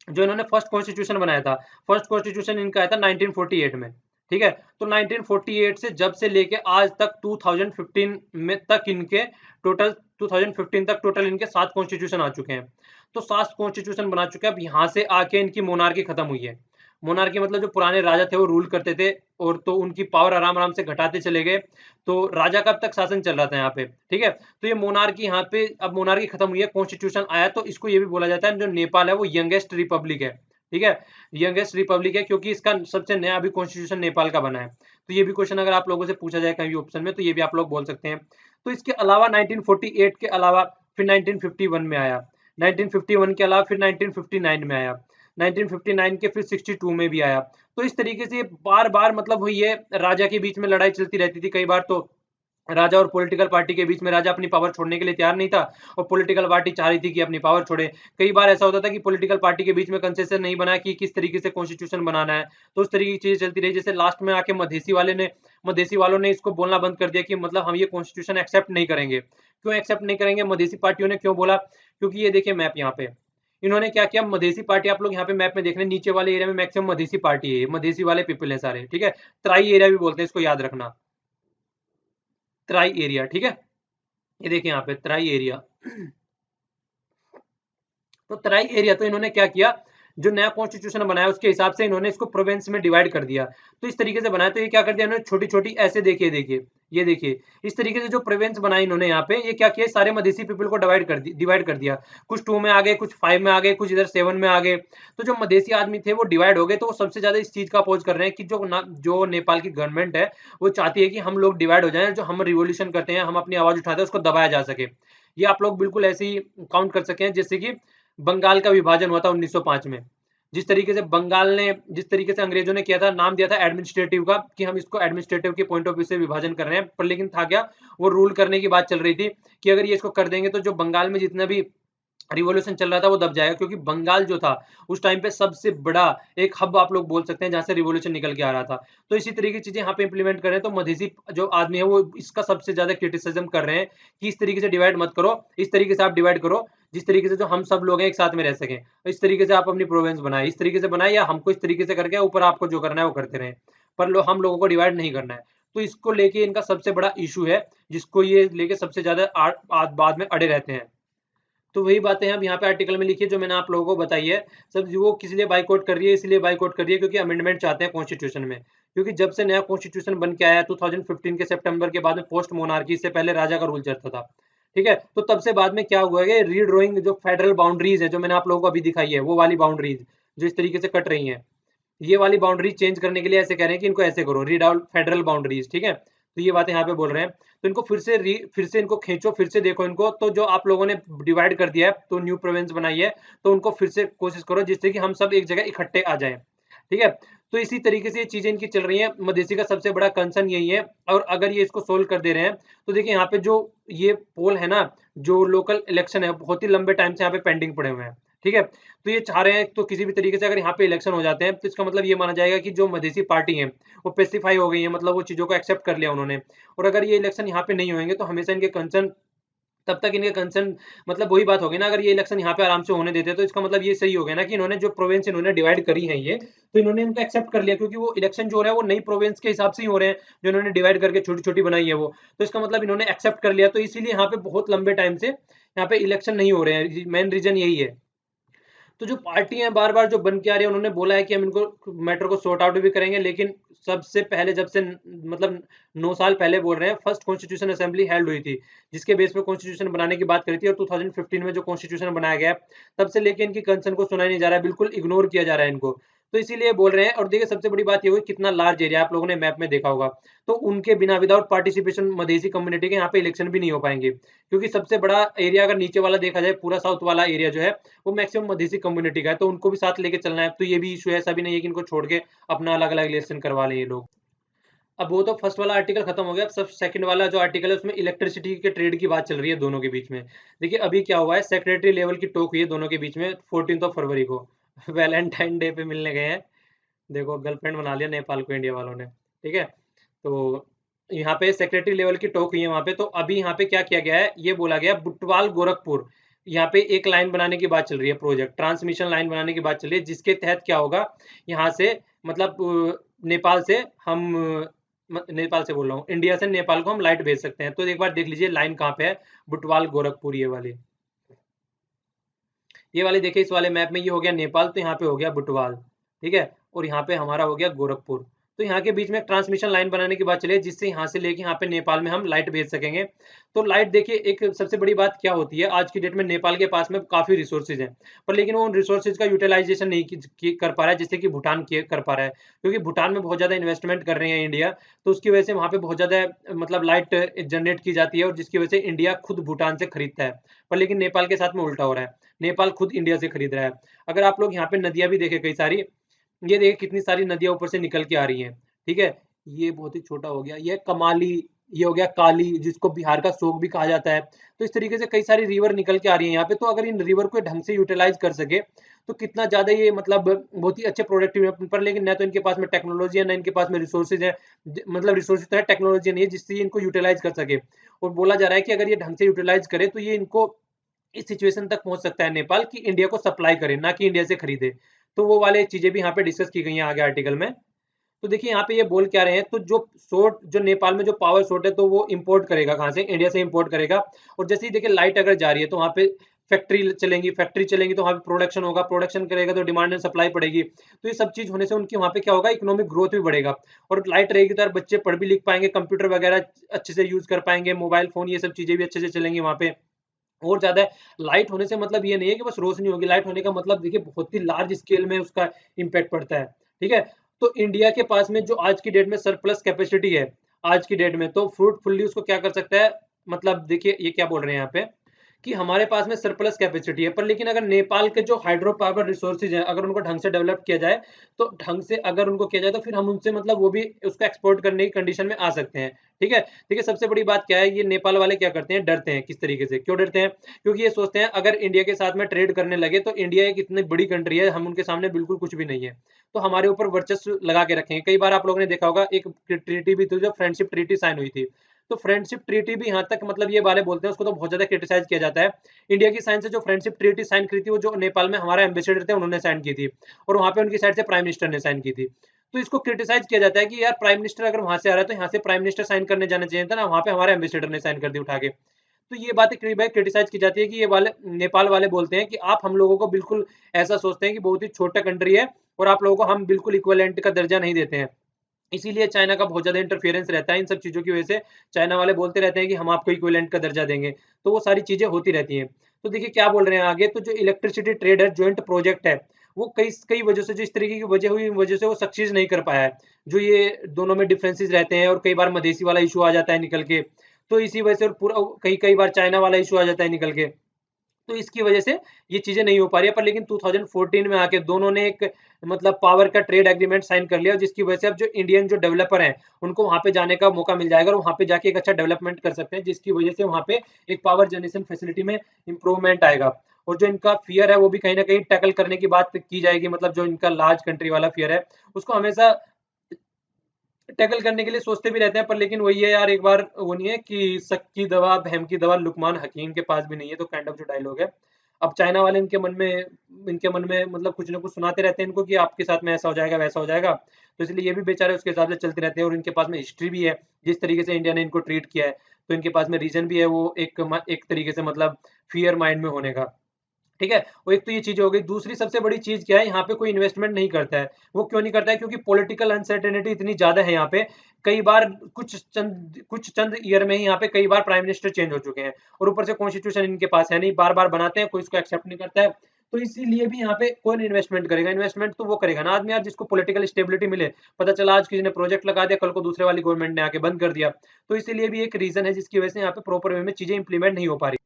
जो इन्होंने फर्स्ट कॉन्स्टिट्यूशन बनाया था, फर्स्ट कॉन्स्टिट्यूशन इनका आया था 1948 में। ठीक है, तो 1948 से जब से लेके आज तक 2015 में तक इनके टोटल 2015 तक टोटल इनके 7 कॉन्स्टिट्यूशन आ चुके हैं। तो 7 कॉन्स्टिट्यूशन बना चुके हैं। अब यहाँ से आके इनकी मोनार्की खत्म हुई है। मोनार्की मतलब जो पुराने राजा थे वो रूल करते थे, और तो उनकी पावर आराम आराम से घटाते चले गए। तो राजा कब तक शासन चल रहा था यहाँ पे। ठीक है, तो ये मोनार्की यहाँ पे, अब मोनार्की खत्म हुई है, कॉन्स्टिट्यूशन आया, तो इसको ये भी बोला जाता है जो नेपाल है वो यंगेस्ट रिपब्लिक है। ठीक है, यंगेस्ट रिपब्लिक है क्योंकि इसका सबसे नया अभी कॉन्स्टिट्यूशन नेपाल का बना है। तो ये भी क्वेश्चन अगर आप लोगों से पूछा जाए कहीं ऑप्शन में, तो ये भी आप लोग बोल सकते हैं। तो इसके अलावा 1948 के अलावा फिर 1951 में आया, 1951 के अलावा फिर 1959 में आया, 1959 के फिर 62 में भी आया। तो इस तरीके से बार बार मतलब हुई है, राजा के बीच में लड़ाई चलती रहती थी। कई बार तो राजा और पॉलिटिकल पार्टी के बीच में, राजा अपनी पावर छोड़ने के लिए तैयार नहीं था और पॉलिटिकल पार्टी चाह रही थी कि अपनी पावर छोड़े। कई बार ऐसा होता था कि पॉलिटिकल पार्टी के बीच में कंसेशन नहीं बना कि किस तरीके से कॉन्स्टिट्यूशन बनाना है। तो उस तरीके की चीजें चलती रही। जैसे लास्ट में आके मधेसी वालों ने इसको बोलना बंद कर दिया कि मतलब हम ये कॉन्स्टिट्यूशन एक्सेप्ट नहीं करेंगे। क्यों एक्सेप्ट नहीं करेंगे, मधेसी पार्टियों ने क्यों बोला, क्योंकि ये देखिए मैप यहाँ पे, इन्होंने क्या किया, मधेसी पार्टी, आप लोग यहाँ पे मैप में देख रहे हैं नीचे वाले एरिया में मैक्सिमम मधेसी पार्टी है, मधेसी वाले पीपल है सारे। ठीक है, तराई एरिया भी बोलते हैं इसको, याद रखना, तराई एरिया। ठीक है, ये देखिए यहाँ पे तराई एरिया। तो तराई एरिया, तो इन्होंने क्या किया, जो नया कॉन्स्टिट्यूशन बनाया उसके हिसाब से इन्होंने इसको प्रोविंस में डिवाइड कर दिया। तो इस तरीके से बनाया, तो ये क्या कर दिया इन्होंने, छोटी छोटी ऐसे, देखिए देखिए, ये देखिए इस तरीके से जो प्रोविंस बनाई इन्होंने यहाँ पे, ये क्या किया, सारे मधेसी पीपल को डिवाइड कर दिया। कुछ 2 में आ गए, कुछ 5 में आ गए, कुछ इधर 7 में आ गए। तो जो मधेसी आदमी थे वो डिवाइड हो गए। तो वो सबसे ज्यादा इस चीज का अपोज कर रहे हैं कि जो नेपाल की गवर्नमेंट है वो चाहती है कि हम लोग डिवाइड हो जाए, जो हम रिवोल्यूशन करते हैं, हम अपनी आवाज उठाते हैं, उसको दबाया जा सके। ये आप लोग बिल्कुल ऐसे ही काउंट कर सके, जैसे कि बंगाल का विभाजन हुआ था 1905 में। जिस तरीके से बंगाल ने, जिस तरीके से अंग्रेजों ने किया था, नाम दिया था एडमिनिस्ट्रेटिव का कि हम इसको एडमिनिस्ट्रेटिव के पॉइंट ऑफ व्यू से विभाजन कर रहे हैं, पर लेकिन था क्या, वो रूल करने की बात चल रही थी कि अगर ये इसको कर देंगे तो जो बंगाल में जितना भी रिवॉल्यूशन चल रहा था वो दब जाएगा। क्योंकि बंगाल जो था उस टाइम पे सबसे बड़ा एक हब आप लोग बोल सकते हैं जहां से रिवॉल्यूशन निकल के आ रहा था। तो इसी तरीके की चीजें यहाँ पे इंप्लीमेंट कर रहे हैं। तो मधेसी जो आदमी है वो इसका सबसे ज्यादा क्रिटिसिज्म कर रहे हैं कि इस तरीके से डिवाइड मत करो, इस तरीके से आप डिवाइड करो जिस तरीके से जो हम सब लोग हैं एक साथ में रह सकें। इस तरीके से आप अपनी प्रोविंस बनाए, इस तरीके से बनाए, या हमको इस तरीके से करके ऊपर आपको जो करना है वो करते रहे, पर हम लोगों को डिवाइड नहीं करना है। तो इसको लेके इनका सबसे बड़ा इशू है, जिसको ये लेके सबसे ज्यादा बाद में अड़े रहते हैं। तो वही बातें हम यहाँ पे आर्टिकल में लिखी है जो मैंने आप लोगों को बताई है। सब वो किस लिए बाइकआउट कर रही है, इसलिए बाइकआउट कर रही है क्योंकि अमेंडमेंट चाहते हैं कॉन्स्टिट्यूशन में। क्योंकि जब से नया कॉन्स्टिट्यूशन बन के आया 2015 के सितंबर के बाद में पोस्ट मोनार्की से पहले राजा का रूल चलता था। ठीक है। तो तब से बाद में क्या हुआ है, रीड्रॉइंग जो फेडरल बाउंड्रीज है जो मैंने आप लोगों को अभी दिखाई है, वो वाली बाउंड्रीज जो इस तरीके से कट रही हैं, ये वाली बाउंड्री चेंज करने के लिए ऐसे कह रहे हैं कि इनको ऐसे करो, रीड आउट फेडरल बाउंड्रीज, ठीक है। तो ये बातें यहाँ पे बोल रहे हैं, तो इनको फिर से इनको खींचो, फिर से देखो इनको, तो जो आप लोगों ने डिवाइड कर दिया है, तो न्यू प्रोविंस बनाई है, तो उनको फिर से कोशिश करो जिससे कि हम सब एक जगह इकट्ठे आ जाएं, ठीक है। तो इसी तरीके से ये चीजें इनकी चल रही है। मधेसी का सबसे बड़ा कंसर्न यही है, और अगर ये इसको सोल्व कर दे रहे हैं, तो देखिए यहाँ पे जो ये पोल है ना, जो लोकल इलेक्शन है, बहुत ही लंबे टाइम से यहाँ पे पेंडिंग पड़े हुए हैं, ठीक है। तो ये चाह रहे हैं तो किसी भी तरीके से अगर यहाँ पे इलेक्शन हो जाते हैं, तो इसका मतलब ये माना जाएगा कि जो मधेसी पार्टी है वो पेसिफाई हो गई है, मतलब वो चीजों को एक्सेप्ट कर लिया उन्होंने। और अगर ये इलेक्शन यहाँ पे नहीं होंगे, तो हमेशा इनके कंसर्न, तब तक इनके कंसर्न, मतलब वही बात होगी ना, अगर ये इलेक्शन यहाँ पे आराम से होने देते तो इसका मतलब ये सही हो गया ना कि इन्होंने जो प्रोविंस इन्होंने डिवाइड करी है ये, तो इन्होंने इनको एक्सेप्ट कर लिया, क्योंकि वो इलेक्शन जो हो रहा है वो नई प्रोविंस के हिसाब से ही हो रहे हैं, जो इन्होंने डिवाइड करके छोटी छोटी बनाई है वो। तो इसका मतलब इन्होंने एक्सेप्ट कर लिया, तो इसीलिए यहाँ पे बहुत लंबे टाइम से यहाँ पे इलेक्शन नहीं हो रहे हैं, मेन रीजन यही है। तो जो पार्टी है बार बार जो बन के आ रही है, उन्होंने बोला है कि हम इनको मैटर को सॉर्ट आउट भी करेंगे, लेकिन सबसे पहले जब से मतलब 9 साल पहले बोल रहे हैं, फर्स्ट कॉन्स्टिट्यूशन असेंबली हेल्ड हुई थी, जिसके बेस पे कॉन्स्टिट्यूशन बनाने की बात करी थी, और 2015 में जो कॉन्स्टिट्यूशन बनाया गया, तब से लेके इनकी कंसर्न को सुना ही नहीं जा रहा है, बिल्कुल इग्नोर किया जा रहा है इनको। तो इसीलिए बोल रहे हैं। और देखिए सबसे बड़ी बात ये हुई, कितना लार्ज एरिया आप लोगों ने मैप में देखा होगा, तो उनके बिना विदाउट पार्टिसिपेशन मधेसी कम्युनिटी के यहाँ पे इलेक्शन भी नहीं हो पाएंगे, क्योंकि सबसे बड़ा एरिया अगर नीचे वाला देखा जाए, पूरा साउथ वाला एरिया जो है वो मैक्सिमम मधेसी कम्युनिटी का है, तो उनको भी साथ लेके चलना है। तो ये भी इशू है, ऐसा भी नहीं है कि इनको छोड़ के अपना अलग अलग इलेक्शन करवा लें ये लोग। अब वो तो फर्स्ट वाला आर्टिकल खत्म हो गया, अब सब सेकंड वाला जो आर्टिकल है उसमें इलेक्ट्रिसिटी के ट्रेड की बात चल रही है दोनों के बीच में। देखिए अभी क्या हुआ है, सेक्रेटरी लेवल की टॉक हुई है दोनों के बीच में 14 फरवरी को। वैलेंटाइन डे पे मिलने गए हैं। देखो गर्लफ्रेंड बना लिया नेपाल को इंडिया वालों ने, ठीक है। तो यहाँ पे सेक्रेटरी लेवल की टॉक हुई है वहां पे। तो अभी यहाँ पे क्या किया गया है, ये बोला गया बुटवाल गोरखपुर, यहाँ पे एक लाइन बनाने की बात चल रही है, प्रोजेक्ट ट्रांसमिशन लाइन बनाने की बात चल रही है, जिसके तहत क्या होगा, यहाँ से मतलब नेपाल से हम नेपाल से बोल रहा हूँ, इंडिया से नेपाल को हम लाइट भेज सकते हैं। तो एक बार देख लीजिए लाइन कहाँ पे है, बुटवाल गोरखपुर, ये वाले देखिए, इस वाले मैप में ये हो गया नेपाल, तो यहाँ पे हो गया बुटवाल, ठीक है। और यहाँ पे हमारा हो गया गोरखपुर। तो यहाँ के बीच में एक ट्रांसमिशन लाइन बनाने की बात चली है, जिससे यहाँ से लेके यहाँ पे नेपाल में हम लाइट भेज सकेंगे। तो लाइट देखिए, एक सबसे बड़ी बात क्या होती है, आज की डेट में नेपाल के पास में काफी रिसोर्सेज हैं, पर लेकिन वो उन रिसोर्सेज का यूटिलाइजेशन नहीं कर पा रहा है, जिससे कि भूटान कर पा रहा है, क्योंकि भूटान में बहुत ज्यादा इन्वेस्टमेंट कर रहे हैं इंडिया, तो उसकी वजह से वहाँ पे बहुत ज्यादा मतलब लाइट जनरेट की जाती है, और जिसकी वजह से इंडिया खुद भूटान से खरीदता है। पर लेकिन नेपाल के साथ में उल्टा हो रहा है, नेपाल खुद इंडिया से खरीद रहा है। अगर आप लोग यहाँ पे नदियां भी देखें कई सारी, ये देखिए कितनी सारी नदियां ऊपर से निकल के आ रही हैं, ठीक है। ये बहुत ही छोटा हो गया, ये कमाली, ये हो गया काली, जिसको बिहार का शोक भी कहा जाता है। तो इस तरीके से कई सारी रिवर निकल के आ रही है यहाँ पे, तो अगर इन रिवर को ढंग से यूटिलाइज कर सके, तो कितना ज्यादा ये मतलब बहुत ही अच्छे प्रोडक्टिव है। पर लेकिन न तो इनके पास में टेक्नोलॉजी है, ना इनके पास में रिसोर्सेज है, मतलब रिसोर्सेज तो है, टेक्नोलॉजी नहीं है जिससे इनको यूटिलाइज कर सके। और बोला जा रहा है कि अगर ये ढंग से यूटिलाइज करे, तो ये इनको इस सिचुएशन तक पहुंच सकता है नेपाल, कि इंडिया को सप्लाई करे, ना कि इंडिया से खरीदे। तो वो वाले चीजें भी यहाँ पे डिस्कस की गई हैं आगे आर्टिकल में। तो देखिए यहाँ पे ये बोल क्या रहे हैं, तो जो नेपाल में जो पावर शॉर्ट है, तो वो इंपोर्ट करेगा कहाँ से, इंडिया से इंपोर्ट करेगा। और जैसे ही देखिए लाइट अगर जा रही है, तो वहाँ पे फैक्ट्री चलेंगी, तो वहाँ पे प्रोडक्शन होगा, प्रोडक्शन करेगा तो डिमांड एंड सप्लाई पड़ेगी। तो ये सब चीज होने से उनकी वहाँ पे क्या होगा, इकोनॉमिक ग्रोथ भी बढ़ेगा। और लाइट रहेगी तो यार बच्चे पढ़ भी लिख पाएंगे, कंप्यूटर वगैरह अच्छे से यूज कर पाएंगे, मोबाइल फोन ये सब चीजें भी अच्छे से चलेंगी वहाँ पे। और ज्यादा लाइट होने से मतलब ये नहीं है कि बस रोशनी होगी, लाइट होने का मतलब देखिए बहुत ही लार्ज स्केल में उसका इम्पैक्ट पड़ता है, ठीक है। तो इंडिया के पास में जो आज की डेट में सरप्लस कैपेसिटी है, आज की डेट में, तो फ्रूटफुल्ली उसको क्या कर सकता है, मतलब देखिए ये क्या बोल रहे हैं यहाँ पे, कि हमारे पास में सरप्लस कैपेसिटी है। पर लेकिन अगर नेपाल के जो हाइड्रो पावर रिसोर्सेज हैं, अगर उनको ढंग से डेवलप किया जाए, तो ढंग से अगर उनको किया जाए, तो फिर हम उनसे मतलब वो भी उसको एक्सपोर्ट करने की कंडीशन में आ सकते हैं, ठीक है। देखिए सबसे बड़ी बात क्या है, ये नेपाल वाले क्या करते हैं, डरते हैं। किस तरीके से क्यों डरते हैं, क्योंकि ये सोचते हैं अगर इंडिया के साथ में ट्रेड करने लगे, तो इंडिया एक इतनी बड़ी कंट्री है, हम उनके सामने बिल्कुल कुछ भी नहीं है, तो हमारे ऊपर वर्चस्व लगा के रखेंगे। कई बार आप लोगों ने देखा होगा, एक ट्रीटी भी थी, जो फ्रेंडशिप ट्रीटी साइन हुई थी, तो फ्रेंडशिप ट्रीटी भी यहाँ तक मतलब ये वाले बोलते हैं, उसको तो बहुत ज्यादा क्रिटिसाइज किया जाता है। इंडिया की साइड से जो फ्रेंडशिप ट्रीटी साइन की थी, वो जो नेपाल में हमारा एम्बेसडर थे उन्होंने साइन की थी, और वहां पे उनकी साइड से प्राइम मिनिस्टर ने साइन की थी। तो इसको क्रिटिसाइज किया जाता है कि यार प्राइम मिनिस्टर अगर वहां से आ रहा है, तो यहाँ से प्राइम मिनिस्टर साइन करने जाना चाहिए था ना, वहां पे हमारे एम्बेसडर ने साइन कर दी उठा के। तो ये बातें कई बार क्रिटिसाइज की जाती है, कि ये वाले नेपाल वाले बोलते हैं कि आप हम लोगों को बिल्कुल ऐसा सोचते हैं कि बहुत ही छोटा कंट्री है, और आप लोगों को हम बिल्कुल इक्वलेंट का दर्जा नहीं देते हैं। इसीलिए चाइना का बहुत ज़्यादा इंटरफेरेंस रहता है इन सब चीज़ों की वजह से। चाइना वाले बोलते रहते हैं कि हम आपको इक्विवेलेंट का दर्जा देंगे, तो वो सारी चीज़ें होती रहती हैं। तो देखिए क्या बोल रहे हैं आगे, तो जो इलेक्ट्रिसिटी ट्रेड है, जॉइंट प्रोजेक्ट है, वो कई कई वजह से, जो इस तरीके की वजह से वो सक्सीड नहीं कर पाया है। जो ये दोनों में डिफरेंसेस रहते हैं और कई बार मधेसी वाला इश्यू आ जाता है निकल के, तो इसी वजह से, और पूरा कई कई बार चाइना वाला इश्यू आ जाता है निकल के। तो इसकी वजह से ये चीजें नहीं हो पा रही है, पर लेकिन 2014 में आके दोनों ने एक मतलब पावर का ट्रेड एग्रीमेंट साइन कर लिया, जिसकी वजह से अब जो इंडियन जो डेवलपर हैं उनको वहां पे जाने का मौका मिल जाएगा और वहां पे जाके एक अच्छा डेवलपमेंट कर सकते हैं, जिसकी वजह से वहां पे एक पावर जनरेशन फैसिलिटी में इंप्रूवमेंट आएगा। और जो इनका फियर है वो भी कहीं ना कहीं टैकल करने की बात की जाएगी, मतलब जो इनका लार्ज कंट्री वाला फियर है उसको हमेशा टैकल करने के लिए सोचते भी रहते हैं, पर लेकिन वही है यार, एक बार वो नहीं है कि शक की दवा बहम की दवा लुकमान हकीम के पास भी नहीं है, तो काइंड ऑफ जो डायलॉग है। अब चाइना वाले इनके मन में मतलब कुछ ना कुछ सुनाते रहते हैं इनको कि आपके साथ में ऐसा हो जाएगा वैसा हो जाएगा, तो इसलिए ये भी बेचारे उसके हिसाब से चलते रहते हैं। और इनके पास में हिस्ट्री भी है, जिस तरीके से इंडिया ने इनको ट्रीट किया है, तो इनके पास में रीजन भी है वो एक तरीके से मतलब फियर माइंड में होने का। ठीक है? और एक तो ये चीज़ हो गई, दूसरी सबसे बड़ी चीज़ क्या है, यहाँ पे कोई इन्वेस्टमेंट नहीं करता है। वो क्यों नहीं करता है? क्योंकि पॉलिटिकल अनसर्टेनिटी इतनी ज़्यादा है यहाँ पे। कई बार कुछ चंद ईयर में ही यहाँ पे कई बार प्राइम मिनिस्टर चेंज हो चुके हैं, और ऊपर से कॉन्स्टिट्यूशन इनके पास है नहीं, बार-बार बनाते हैं, कोई इसको एक्सेप्ट नहीं करता है। तो इसीलिए भी यहाँ पे कौन इन्वेस्टमेंट करेगा? इन्वेस्टमेंट तो वो करेगा ना आदमी यार जिसको पॉलिटिकल स्टेबिलिटी मिले। पता चला आज किसी ने प्रोजेक्ट लगा दिया, कल को दूसरे वाली गवर्नमेंट ने आके बंद कर दिया। तो इसीलिए भी एक रीज़न है जिसकी वजह से यहाँ पे प्रॉपर वे में चीज़ें इंप्लीमेंट नहीं हो पा रही।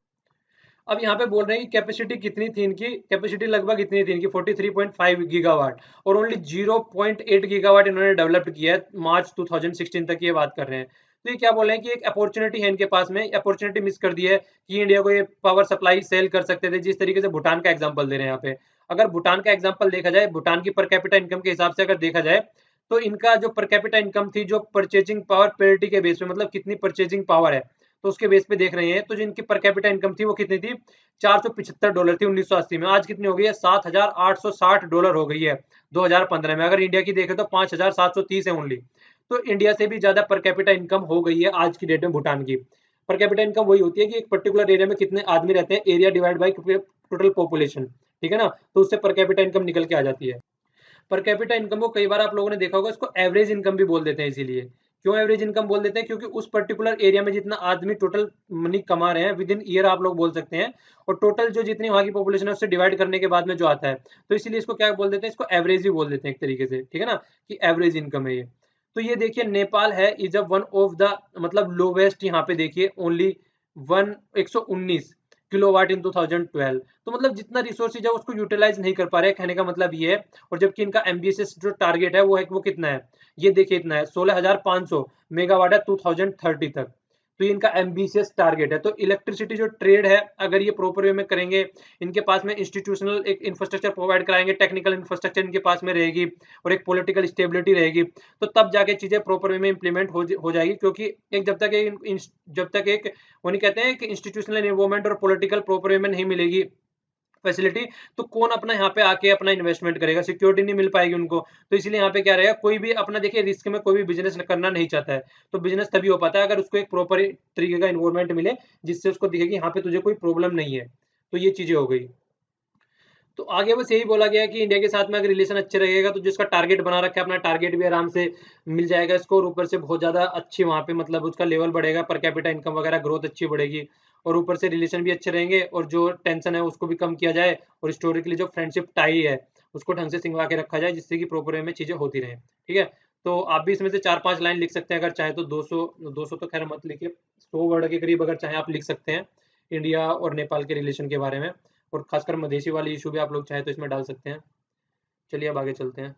अब यहाँ पे बोल रहे हैं कि कैपेसिटी कितनी थी इनकी, कैपेसिटी लगभग इतनी थी इनकी 43.5 गीगावाट, और ओनली 0.8 गीगावाट इन्होंने डेवलप्ड किया है मार्च 2016 तक, ये बात कर रहे हैं। तो ये क्या बोल रहे हैं कि एक अपॉर्चुनिटी है इनके पास में, अपॉर्चुनिटी मिस कर दी है कि इंडिया को ये पावर सप्लाई सेल कर सकते थे, जिस तरीके से भूटान का एग्जाम्पल दे रहे हैं यहाँ पे। अगर भूटान का एग्जाम्पल देखा जाए, भूटान की पर कैपिटा इनकम के हिसाब से अगर देखा जाए, तो इनका जो पर कैपिटा इनकम थी, जो परचेजिंग पावर पेरिटी के बेस पे, मतलब कितनी परचेजिंग पावर है, तो उसके बेस पे देख रहे हैं, तो जो इनकी पर कैपिटा इनकम थी वो कितनी थी, $475 थी 1980 में। आज कितनी हो गई है, $7,860 हो गई है 2015 में। अगर इंडिया की देखें तो 5,730 है ओनली। तो इंडिया से भी ज्यादा पर कैपिटा इनकम हो गई है आज की डेट में भूटान की। पर कैपिटा इनकम वही होती है कि एक पर्टिकुलर एरिया में कितने आदमी रहते हैं, area divide by total population, ठीक है ना, तो उससे पर कैपिटा इनकम निकल के आ जाती है। पर कैपिटा इनकम को कई बार आप लोगों ने देखा होगा, इसको एवरेज इनकम भी बोल देते हैं। इसीलिए क्यों एवरेज इनकम बोल देते हैं? क्योंकि उस पर्टिकुलर एरिया में जितना आदमी टोटल मनी कमा रहे हैं विद इन ईयर, आप लोग बोल सकते हैं, और टोटल जो जितनी वहां की पॉपुलेशन है उससे डिवाइड करने के बाद में जो आता है, तो इसीलिए इसको क्या बोल देते हैं, इसको एवरेज ही बोल देते हैं एक तरीके से, ठीक है ना, कि एवरेज इनकम है ये। तो ये देखिए नेपाल है, is a one of the मतलब लोवेस्ट, यहाँ पे देखिए ओनली 119 किलोवाट इन 2012। तो मतलब जितना रिसोर्सेज है उसको यूटिलाइज नहीं कर पा रहे, कहने का मतलब ये है। और जबकि इनका एम्बिशियस जो टारगेट है वो कितना है, ये देखिए इतना है, 16,500 मेगावाट है 2030 तक। तो ये इनका एम्बिशियस टारगेट है। तो इलेक्ट्रिसिटी जो ट्रेड है, अगर ये प्रॉपर वे में करेंगे, इनके पास में इंस्टीट्यूशनल एक इंफ्रास्ट्रक्चर प्रोवाइड कराएंगे, टेक्निकल इंफ्रास्ट्रक्चर इनके पास में रहेगी, और एक पॉलिटिकल स्टेबिलिटी रहेगी, तो तब जाके चीजें प्रॉपर वे में इंप्लीमेंट हो जाएगी। क्योंकि एक जब तक एक वो नहीं कहते हैं कि इंस्टीट्यूशनल इन्वॉल्वमेंट और पॉलिटिकल प्रॉपर वे में नहीं मिलेगी फैसिलिटी, तो कौन अपना यहाँ पे आके अपना इन्वेस्टमेंट करेगा, सिक्योरिटी नहीं मिल पाएगी उनको। तो इसलिए यहाँ पे क्या रहेगा, कोई भी अपना देखिए रिस्क में कोई भी बिजनेस करना नहीं चाहता है। तो बिजनेस तभी हो पाता है अगर उसको एक प्रॉपर तरीके का इन्वॉल्वमेंट मिले, जिससे उसको दिखे कि यहाँ पे तुझे कोई प्रॉब्लम नहीं है। तो ये चीजें हो गई। तो आगे बस यही बोला गया है कि इंडिया के साथ में अगर रिलेशन अच्छे रहेगा, तो जिसका टारगेट बना रखा है अपना टारगेट भी आराम से मिल जाएगा इसको, और ऊपर से बहुत ज़्यादा अच्छी वहाँ पे मतलब उसका लेवल बढ़ेगा, पर कैपिटा इनकम वगैरह ग्रोथ अच्छी बढ़ेगी, और ऊपर से रिलेशन भी अच्छे रहेंगे, और जो टेंशन है उसको भी कम किया जाए, और हिस्टोरिकली जो फ्रेंडशिप टाई है उसको ढंग से सिंगवा के रखा जाए, जिससे कि प्रॉपर वे में चीज़ें होती रहें। ठीक है, तो आप भी इसमें से 4-5 लाइन लिख सकते हैं अगर चाहे तो। 200 तो खैर मत लिखिए, 100 वर्ड के करीब अगर चाहे आप लिख सकते हैं इंडिया और नेपाल के रिलेशन के बारे में, और खासकर मधेसी वाली इशू भी आप लोग चाहे तो इसमें डाल सकते हैं। चलिए अब आगे चलते हैं।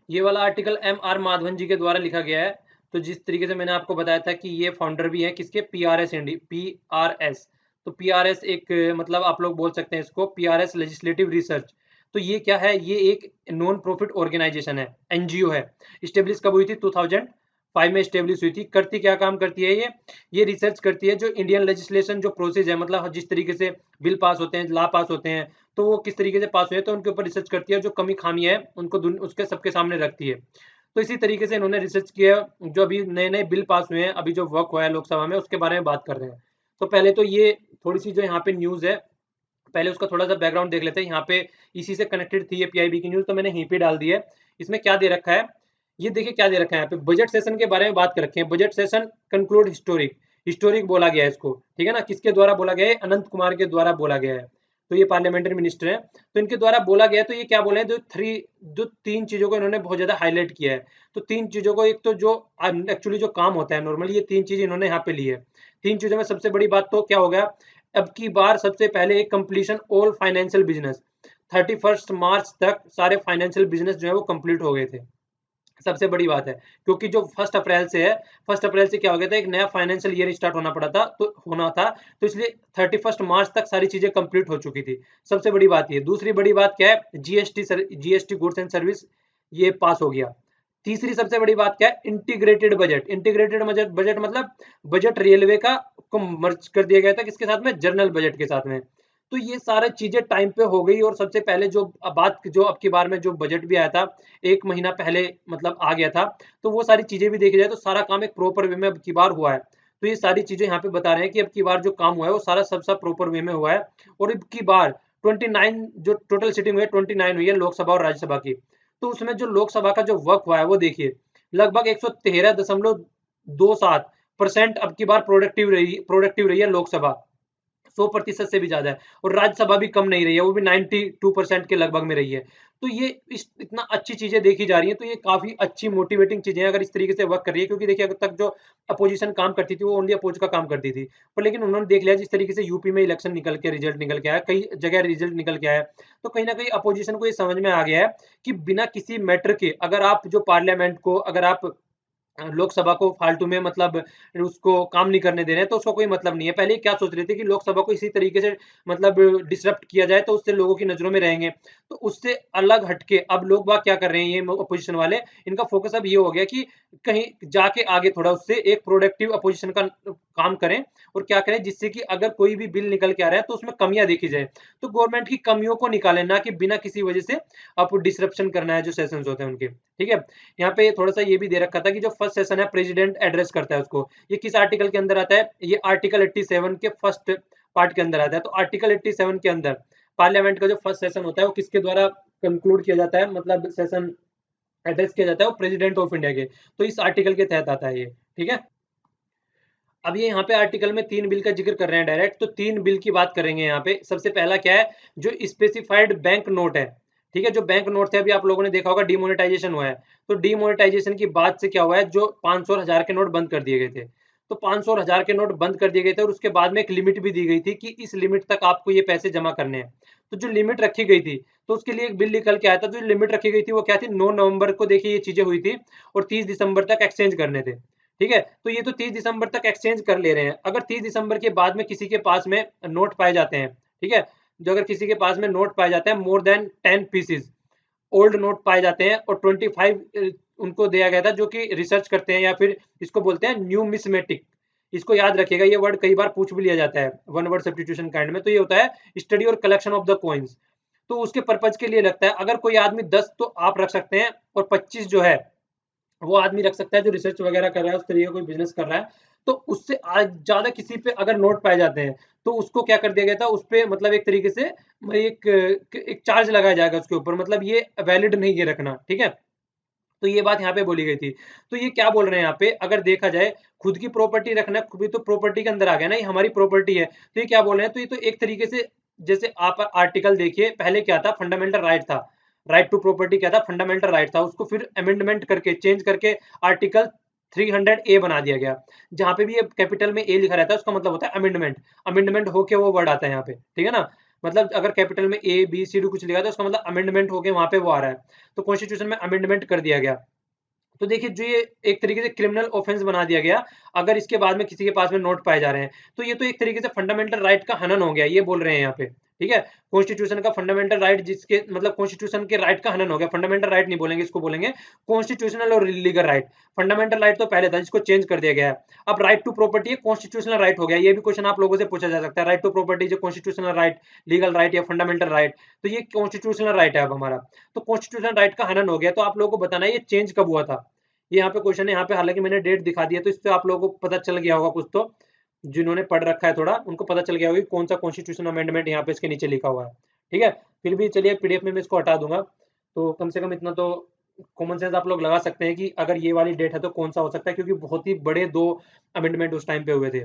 ये वाला आर्टिकल एम आर माधवन जी के द्वारा लिखा गया है। तो जिस तरीके से मैंने आपको बताया था कि ये फाउंडर भी है किसके, पीआरएस इंडी पीआरएस। तो पीआरएस एक मतलब आप लोग बोल सकते हैं इसको पीआरएस लेजिस्लेटिव रिसर्च। तो ये क्या है, ये एक नॉन प्रॉफिट ऑर्गेनाइजेशन है, एनजीओ है। स्टेब्लिश कब हुई थी, 2005 में स्टेब्लिश हुई थी। करती क्या काम करती है ये रिसर्च करती है जो इंडियन लेजिस्लेशन जो प्रोसेस है, मतलब जिस तरीके से बिल पास होते हैं, लॉ पास होते हैं, तो वो किस तरीके से पास हुए, तो उनके ऊपर रिसर्च करती है, जो कमी खामियां है उनको उसके सबके सामने रखती है। तो इसी तरीके से इन्होंने रिसर्च किया, जो अभी नए नए बिल पास हुए हैं, अभी जो वर्क हुआ है लोकसभा में, उसके बारे में बात कर रहे हैं। तो पहले तो ये थोड़ी सी जो यहाँ पे न्यूज है, पहले उसका थोड़ा सा बैकग्राउंड देख लेते हैं। यहाँ पे इसी से कनेक्टेड थी ये पीआईबी की न्यूज, तो मैंने यहीं पे डाल दी है। इसमें क्या दे रखा है, ये देखिए क्या दे रखा है यहाँ पे, बजट सेशन के बारे में बात कर रखे हैं। Budget session conclude historic, historic बोला गया है इसको, ठीक है ना। किसके द्वारा बोला गया है? अनंत कुमार के द्वारा बोला गया है। तो ये पार्लियामेंट्री मिनिस्टर है, तो इनके द्वारा बोला गया है। तो ये क्या बोले हैं, जो तीन चीजों को इन्होंने बहुत ज्यादा हाईलाइट किया है। तो तीन चीजों को, एक तो जो एक्चुअली जो काम होता है नॉर्मली, ये तीन चीज इन्होंने यहाँ पे ली है। तीन चीजों में सबसे बड़ी बात तो क्या हो गया, अब की बार सबसे पहले एक कंप्लीशन ऑल फाइनेंशियल बिजनेस, 31 मार्च तक सारे फाइनेंशियल बिजनेस जो है वो कंप्लीट हो गए थे। सबसे बड़ी बात है, क्योंकि जो 1 अप्रैल से है, 1 अप्रैल से क्या हो गया था, एक नया फाइनेंशियल ईयर स्टार्ट होना था, तो इसलिए 31 मार्च तक सारी चीजें कंप्लीट हो चुकी थी। सबसे बड़ी बात ये। दूसरी बड़ी बात क्या है, जीएसटी गुड्स एंड सर्विस ये पास हो गया। तीसरी सबसे बड़ी बात क्या है, इंटीग्रेटेड बजट। इंटीग्रेटेड बजट मतलब बजट रेलवे का को मर्ज कर दिया गया था किसके साथ में, जनरल बजट के साथ में। तो ये सारी चीजें टाइम पे हो गई। और सबसे पहले जो अब की बार में जो बजट भी आया था, 1 महीना पहले मतलब आ गया था, तो वो सारी चीजें भी देखी जाए तो सारा काम एक प्रॉपर वे में अब की बार हुआ है। तो ये सारी चीजें यहाँ पे बता रहे हैं कि अब की बार जो काम हुआ है वो सारा सब प्रॉपर वे में हुआ है। और अब की बार 29 जो टोटल सीटिंग हुई है, 29 हुई है लोकसभा और राज्यसभा की। तो उसमें जो लोकसभा का जो वर्क हुआ है वो देखिए, लगभग 113.27% अब की बार प्रोडक्टिव रही है लोकसभा, 100% से भी ज्यादा है। और राज्यसभा भी कम नहीं रही है, वो भी 92% के लगभग में रही है। तो ये इतना अच्छी चीजें देखी जा रही है, तो ये काफी अच्छी मोटिवेटिंग चीजें हैं अगर इस तरीके से वर्क कर रही है। क्योंकि देखिए अगर तक जो अपोजिशन काम करती थी वो ओनली अपोज का काम करती थी, पर लेकिन उन्होंने देख लिया जिस तरीके से यूपी में इलेक्शन निकल के रिजल्ट निकल के आया, कई जगह रिजल्ट निकल के आया, तो कहीं ना कहीं अपोजिशन को ये समझ में आ गया है कि बिना किसी मैटर के अगर आप जो पार्लियामेंट को, अगर आप लोकसभा को फालतू में मतलब उसको काम नहीं करने दे रहे हैं, तो उसका कोई मतलब नहीं है। पहले क्या सोच रहे थे कि लोकसभा को इसी तरीके से मतलब डिसरप्ट किया जाए तो उससे लोगों की नजरों में रहेंगे। तो उससे अलग हटके अब लोग बाग क्या कर रहे हैं, ये अपोजिशन वाले, इनका फोकस अब ये हो गया कि कहीं जाके आगे थोड़ा उससे एक प्रोडक्टिव अपोजिशन का काम करें। और क्या करें जिससे कि अगर कोई भी बिल निकल के आ रहा है तो उसमें कमियां देखी जाए, तो गवर्नमेंट की कमियों को निकालें, ना कि बिना किसी वजह से आप डिसरप्शन करना है जो सेशन होते हैं उनके। ठीक है, यहाँ पे थोड़ा सा ये भी दे रखा था कि जो फर्स्ट सेशन है प्रेसिडेंट एड्रेस करता है उसको, ये किस आर्टिकल के अंदर आता है, ये आर्टिकल 87 के फर्स्ट पार्ट के अंदर आता है। तो आर्टिकल 87 के अंदर पार्लियामेंट का जो फर्स्ट सेशन होता है वो किसके द्वारा कंक्लूड किया जाता है, मतलब सेशन एड्रेस किया जाता है वो प्रेसिडेंट ऑफ इंडिया के। तो इस आर्टिकल के तहत आता है ये। ठीक है, अब ये यहाँ पे आर्टिकल में 3 बिल का जिक्र कर रहे हैं डायरेक्ट, तो 3 बिल की बात करेंगे यहाँ पे। सबसे पहला क्या है, जो स्पेसिफाइड बैंक नोट है। ठीक है, जो बैंक नोट थे अभी आप लोगों ने देखा होगा डिमोनेटाइजेशन हुआ है, तो डिमोनेटाइजेशन की बात से क्या हुआ है, जो 500 और 1000 के नोट बंद कर दिए गए थे। तो 500 और 1000 के नोट बंद कर दिए गए थे, और उसके बाद में एक लिमिट भी दी गई थी कि इस लिमिट तक आपको ये पैसे जमा करने हैं। तो जो लिमिट रखी गई थी, तो उसके लिए एक बिल निकल के आया था। जो लिमिट रखी गई थी वो क्या थी, 9 नवंबर को देखिए ये चीजें हुई थी, और 30 दिसंबर तक एक्सचेंज करने थे। ठीक है, तो ये तो 30 दिसंबर तक एक्सचेंज कर ले रहे हैं। अगर 30 दिसंबर के बाद में किसी के पास में नोट पाए जाते हैं, ठीक है, जो अगर किसी के पास में नोट पाए जाते हैं more than 10 pieces, old note पाए जाते हैं, और 25 उनको दिया गया था, जो कि रिसर्च करते हैं, या फिर इसको बोलते हैं न्यूमिस्मेटिक। इसको याद रखिएगा, ये वर्ड कई बार पूछ भी लिया जाता है वन वर्ड सब्स्टिट्यूशन काइंड में। तो ये होता है स्टडी और कलेक्शन ऑफ द कॉइन्स। तो उसके पर्पज के लिए लगता है। अगर कोई आदमी 10 तो आप रख सकते हैं, और 25 जो है वो आदमी रख सकता है जो रिसर्च वगैरह कर रहा है, उस तरीके का कोई बिजनेस कर रहा है। तो उससे ज्यादा किसी पे अगर नोट पाए जाते हैं, तो उसको क्या कर दिया गया था, उस पे मतलब एक तरीके से एक एक चार्ज लगाया जाएगा उसके ऊपर, मतलब ये वैलिड नहीं ये रखना। ठीक है, तो ये बात यहाँ पे बोली गई थी। तो ये क्या बोल रहे हैं यहाँ पे, अगर देखा जाए खुद की प्रॉपर्टी रखना भी तो प्रॉपर्टी के अंदर आ गया ना, ये हमारी प्रॉपर्टी है। तो ये क्या बोल रहे हैं, तो ये तो एक तरीके से, जैसे आप आर्टिकल देखिए, पहले क्या था, फंडामेंटल राइट था, राइट टू प्रॉपर्टी क्या था, फंडामेंटल राइट था, उसको फिर अमेंडमेंट करके चेंज करके आर्टिकल 300A बना दिया गया। जहां पे भी ये कैपिटल में ए लिखा रहता है उसका मतलब होता है अमेंडमेंट। अमेंडमेंट होके वो वर्ड आता है यहाँ पे, ठीक है ना। मतलब अगर कैपिटल में ए बी सी डी कुछ लिखा था, उसका मतलब अमेंडमेंट होके वहां पे वो आ रहा है। तो कॉन्स्टिट्यूशन में अमेंडमेंट कर दिया गया। तो देखिए जो ये एक तरीके से क्रिमिनल ऑफेंस बना दिया गया, अगर इसके बाद में किसी के पास में नोट पाए जा रहे हैं, तो ये तो एक तरीके से फंडामेंटल राइट का हनन हो गया, ये बोल रहे हैं यहाँ पे। ठीक है, कॉन्स्टिट्यूशन का फंडामेंटल राइट, जिसके मतलब कॉन्स्टिट्यूशन के राइट का हनन हो गया। फंडामेंटल राइट नहीं बोलेंगे, इसको बोलेंगे कॉन्स्टिट्यूशनल और लीगल राइट। फंडामेंटल राइट तो पहले था, जिसको चेंज कर दिया गया है। अब right to property constitutional right हो गया। ये भी क्वेश्चन आप लोगों से पूछा जा सकता है, राइट टू प्रॉपर्टी जो कॉन्स्टिट्यूशनल राइट, लीगल राइट या फंडामेंटल राइट, तो ये कॉन्स्टिट्यूशनल राइट है अब हमारा। तो कॉन्स्टिट्यूशनल राइट का हनन हो गया, तो आप लोगों को बताना है ये चेंज कब हुआ था। ये यहाँ पे क्वेश्चन है, यहाँ पे हालांकि मैंने डेट दिखा दिया, तो इससे आप लोगों को पता चल गया होगा कुछ तो, जिन्होंने पढ़ कहा है थोड़ा, उनको पता चल गया होगा कि कौन सा कॉन्स्टिट्यूशन अमेंडमेंट यहाँ पे इसके नीचे लिखा हुआ है। ठीक है, फिर भी चलिए पीडीएफ में मैं इसको हटा दूंगा, तो कम से कम इतना तो कॉमन सेंस आप लोग लगा सकते हैं कि अगर ये वाली डेट है तो कौन सा हो सकता है, क्योंकि बहुत ही बड़े 2 अमेंडमेंट उस टाइम पे हुए थे।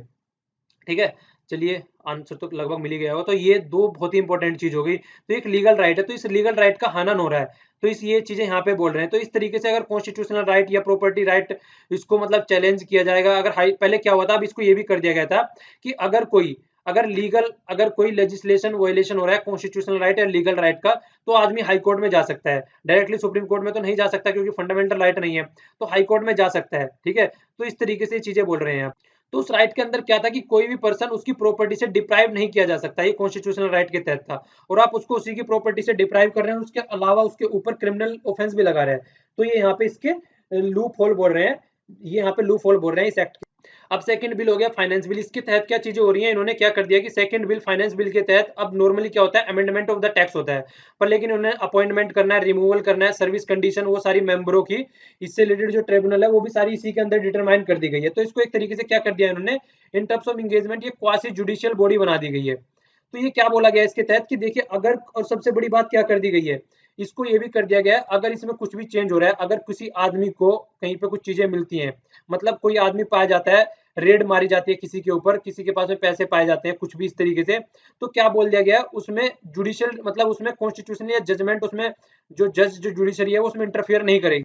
ठीक है? चलिए आंसर तो लगभग मिल ही गया होगा। तो ये 2 बहुत ही इंपॉर्टेंट चीज़ हो गई। तो एक लीगल राइट है, तो इस लीगल राइट का हनन हो रहा है। तो इस ये चीज़ें यहाँ पे बोल रहे हैं। तो इस तरीके से अगर कॉन्स्टिट्यूशनल राइट या प्रॉपर्टी राइट इसको मतलब चैलेंज किया जाएगा, अगर हाई पहले क्या हुआ था, अब इसको ये भी कर दिया गया था कि अगर कोई लेजिस्लेशन वायलेशन हो रहा है कॉन्स्टिट्यूशनल राइट या लीगल राइट का, तो आदमी हाई कोर्ट में जा सकता है। डायरेक्टली सुप्रीम कोर्ट में तो नहीं जा सकता क्योंकि फंडामेंटल राइट नहीं है। तो हाई कोर्ट में जा सकता है। ठीक है? तो इस तरीके से ये चीज़ें बोल रहे हैं। तो उस राइट के अंदर क्या था कि कोई भी पर्सन उसकी प्रॉपर्टी से डिप्राइव नहीं किया जा सकता, ये कॉन्स्टिट्यूशनल राइट के तहत था। और आप उसको उसी की प्रॉपर्टी से डिप्राइव कर रहे हैं, उसके अलावा उसके ऊपर क्रिमिनल ऑफेंस भी लगा रहे हैं। तो ये यहाँ पे इसके लूप होल बोल रहे हैं, ये यहाँ पे लूप होल बोल रहे हैं इस एक्ट के। अब सेकंड बिल हो गया फाइनेंस बिल। इसके तहत क्या चीजें हो रही हैं, इन्होंने क्या कर दिया कि सेकंड बिल फाइनेंस बिल के तहत अब नॉर्मली क्या होता है, अमेंडमेंट ऑफ द टैक्स होता है, पर लेकिन उन्हें अपॉइंटमेंट करना है, रिमूवल करना है, सर्विस कंडीशन वो सारी मेंबरों की, इससे रिलेटेड जो ट्रिब्यूनल है वो भी सारी इसी के अंदर डिटरमाइन कर दी गई है। तो इसको एक तरीके से क्या कर दिया इन्होंने, इन टर्म्स ऑफ एंगेजमेंट ये क्वासी जुडिशियल बॉडी बना दी गई है। तो ये क्या बोला गया इसके तहत कि देखिए अगर, और सबसे बड़ी बात क्या कर दी गई है, इसको ये भी कर दिया गया है अगर इसमें कुछ भी चेंज हो रहा है, अगर किसी आदमी को कहीं पे कुछ चीजें मिलती हैं, मतलब कोई आदमी पाया जाता है, रेड मारी जाती है किसी के ऊपर, किसी के पास में पैसे पाए जाते हैं कुछ भी इस तरीके से, तो क्या बोल दिया गया उसमें जुडिशियल मतलब उसमें कॉन्स्टिट्यूशन या जजमेंट, उसमें जो जज जो जुडिशरी है वो उसमें इंटरफेयर नहीं करेगी।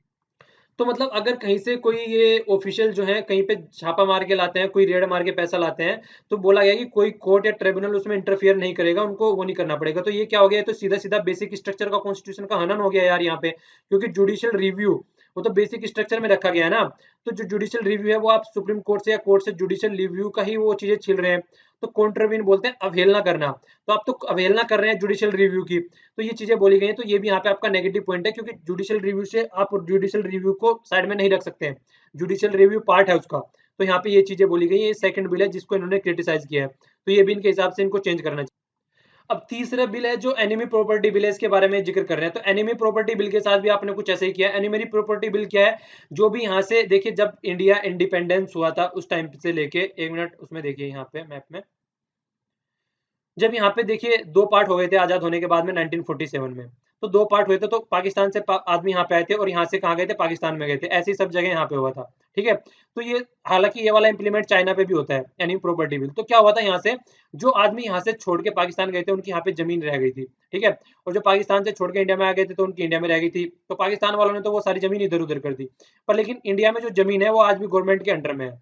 तो मतलब अगर कहीं से कोई ये ऑफिशियल जो है कहीं पे छापा मार के लाते हैं, कोई रेड मार के पैसा लाते हैं, तो बोला गया कि कोई कोर्ट या ट्रिब्यूनल उसमें इंटरफियर नहीं करेगा, उनको वो नहीं करना पड़ेगा। तो ये क्या हो गया, तो सीधा सीधा बेसिक स्ट्रक्चर का कॉन्स्टिट्यूशन का हनन हो गया यार यहाँ पे, क्योंकि जुडिशियल रिव्यू वो तो बेसिक स्ट्रक्चर में रखा गया है ना। तो जो जुडिशियल रिव्यू है वो आप सुप्रीम कोर्ट से या कोर्ट से जुडिशियल रिव्यू का ही वो चीजें छील रहे हैं। तो कॉन्ट्रवीन बोलते हैं अवहेलना करना, तो आप तो अवहेलना कर रहे हैं जुडिशियल रिव्यू की। तो ये चीजें बोली गई हैं, तो ये भी यहाँ पे आपका नेगेटिव पॉइंट है, क्योंकि जुडिशियल रिव्यू से आप जुडिशियल रिव्यू को साइड में नहीं रख सकते हैं, जुडिशियल रिव्यू पार्ट है उसका। तो यहाँ पे ये चीजें बोली गई, ये सेकंड बिल है जिसको इन्होंने क्रिटिसाइज किया है, तो ये भी इनके हिसाब से इनको चेंज करना चाहिए। अब तीसरा बिल है जो एनिमी प्रॉपर्टी बिल है, इसके बारे में जिक्र कर रहे हैं। तो एनिमी प्रॉपर्टी बिल के साथ भी आपने कुछ ऐसे ही किया। एनिमी प्रॉपर्टी बिल क्या है, जो भी यहाँ से देखिए जब इंडिया इंडिपेंडेंस हुआ था उस टाइम से लेके, एक मिनट उसमें देखिए यहाँ पे मैप में, जब यहाँ पे देखिए 2 पार्ट हो गए थे आजाद होने के बाद में 1947 में। तो 2 पार्ट हुए थे, तो पाकिस्तान से आदमी यहाँ पे आए थे और यहाँ से कहाँ गए थे, पाकिस्तान में गए थे। ऐसे ही सब जगह यहाँ पे हुआ था। ठीक है? तो ये हालांकि ये वाला इंप्लीमेंट चाइना पे भी होता है, यानी प्रॉपर्टी बिल। तो क्या हुआ था, यहाँ से जो आदमी यहाँ से छोड़ के पाकिस्तान गए थे उनकी यहाँ पे जमीन रह गई थी। ठीक है? और जो पाकिस्तान से छोड़ के इंडिया में आ गए थे तो उनकी इंडिया में रह गई थी। तो पाकिस्तान वालों ने तो वो सारी जमीन इधर उधर कर दी, पर लेकिन इंडिया में जो जमीन है वो आज भी गवर्नमेंट के अंडर में है।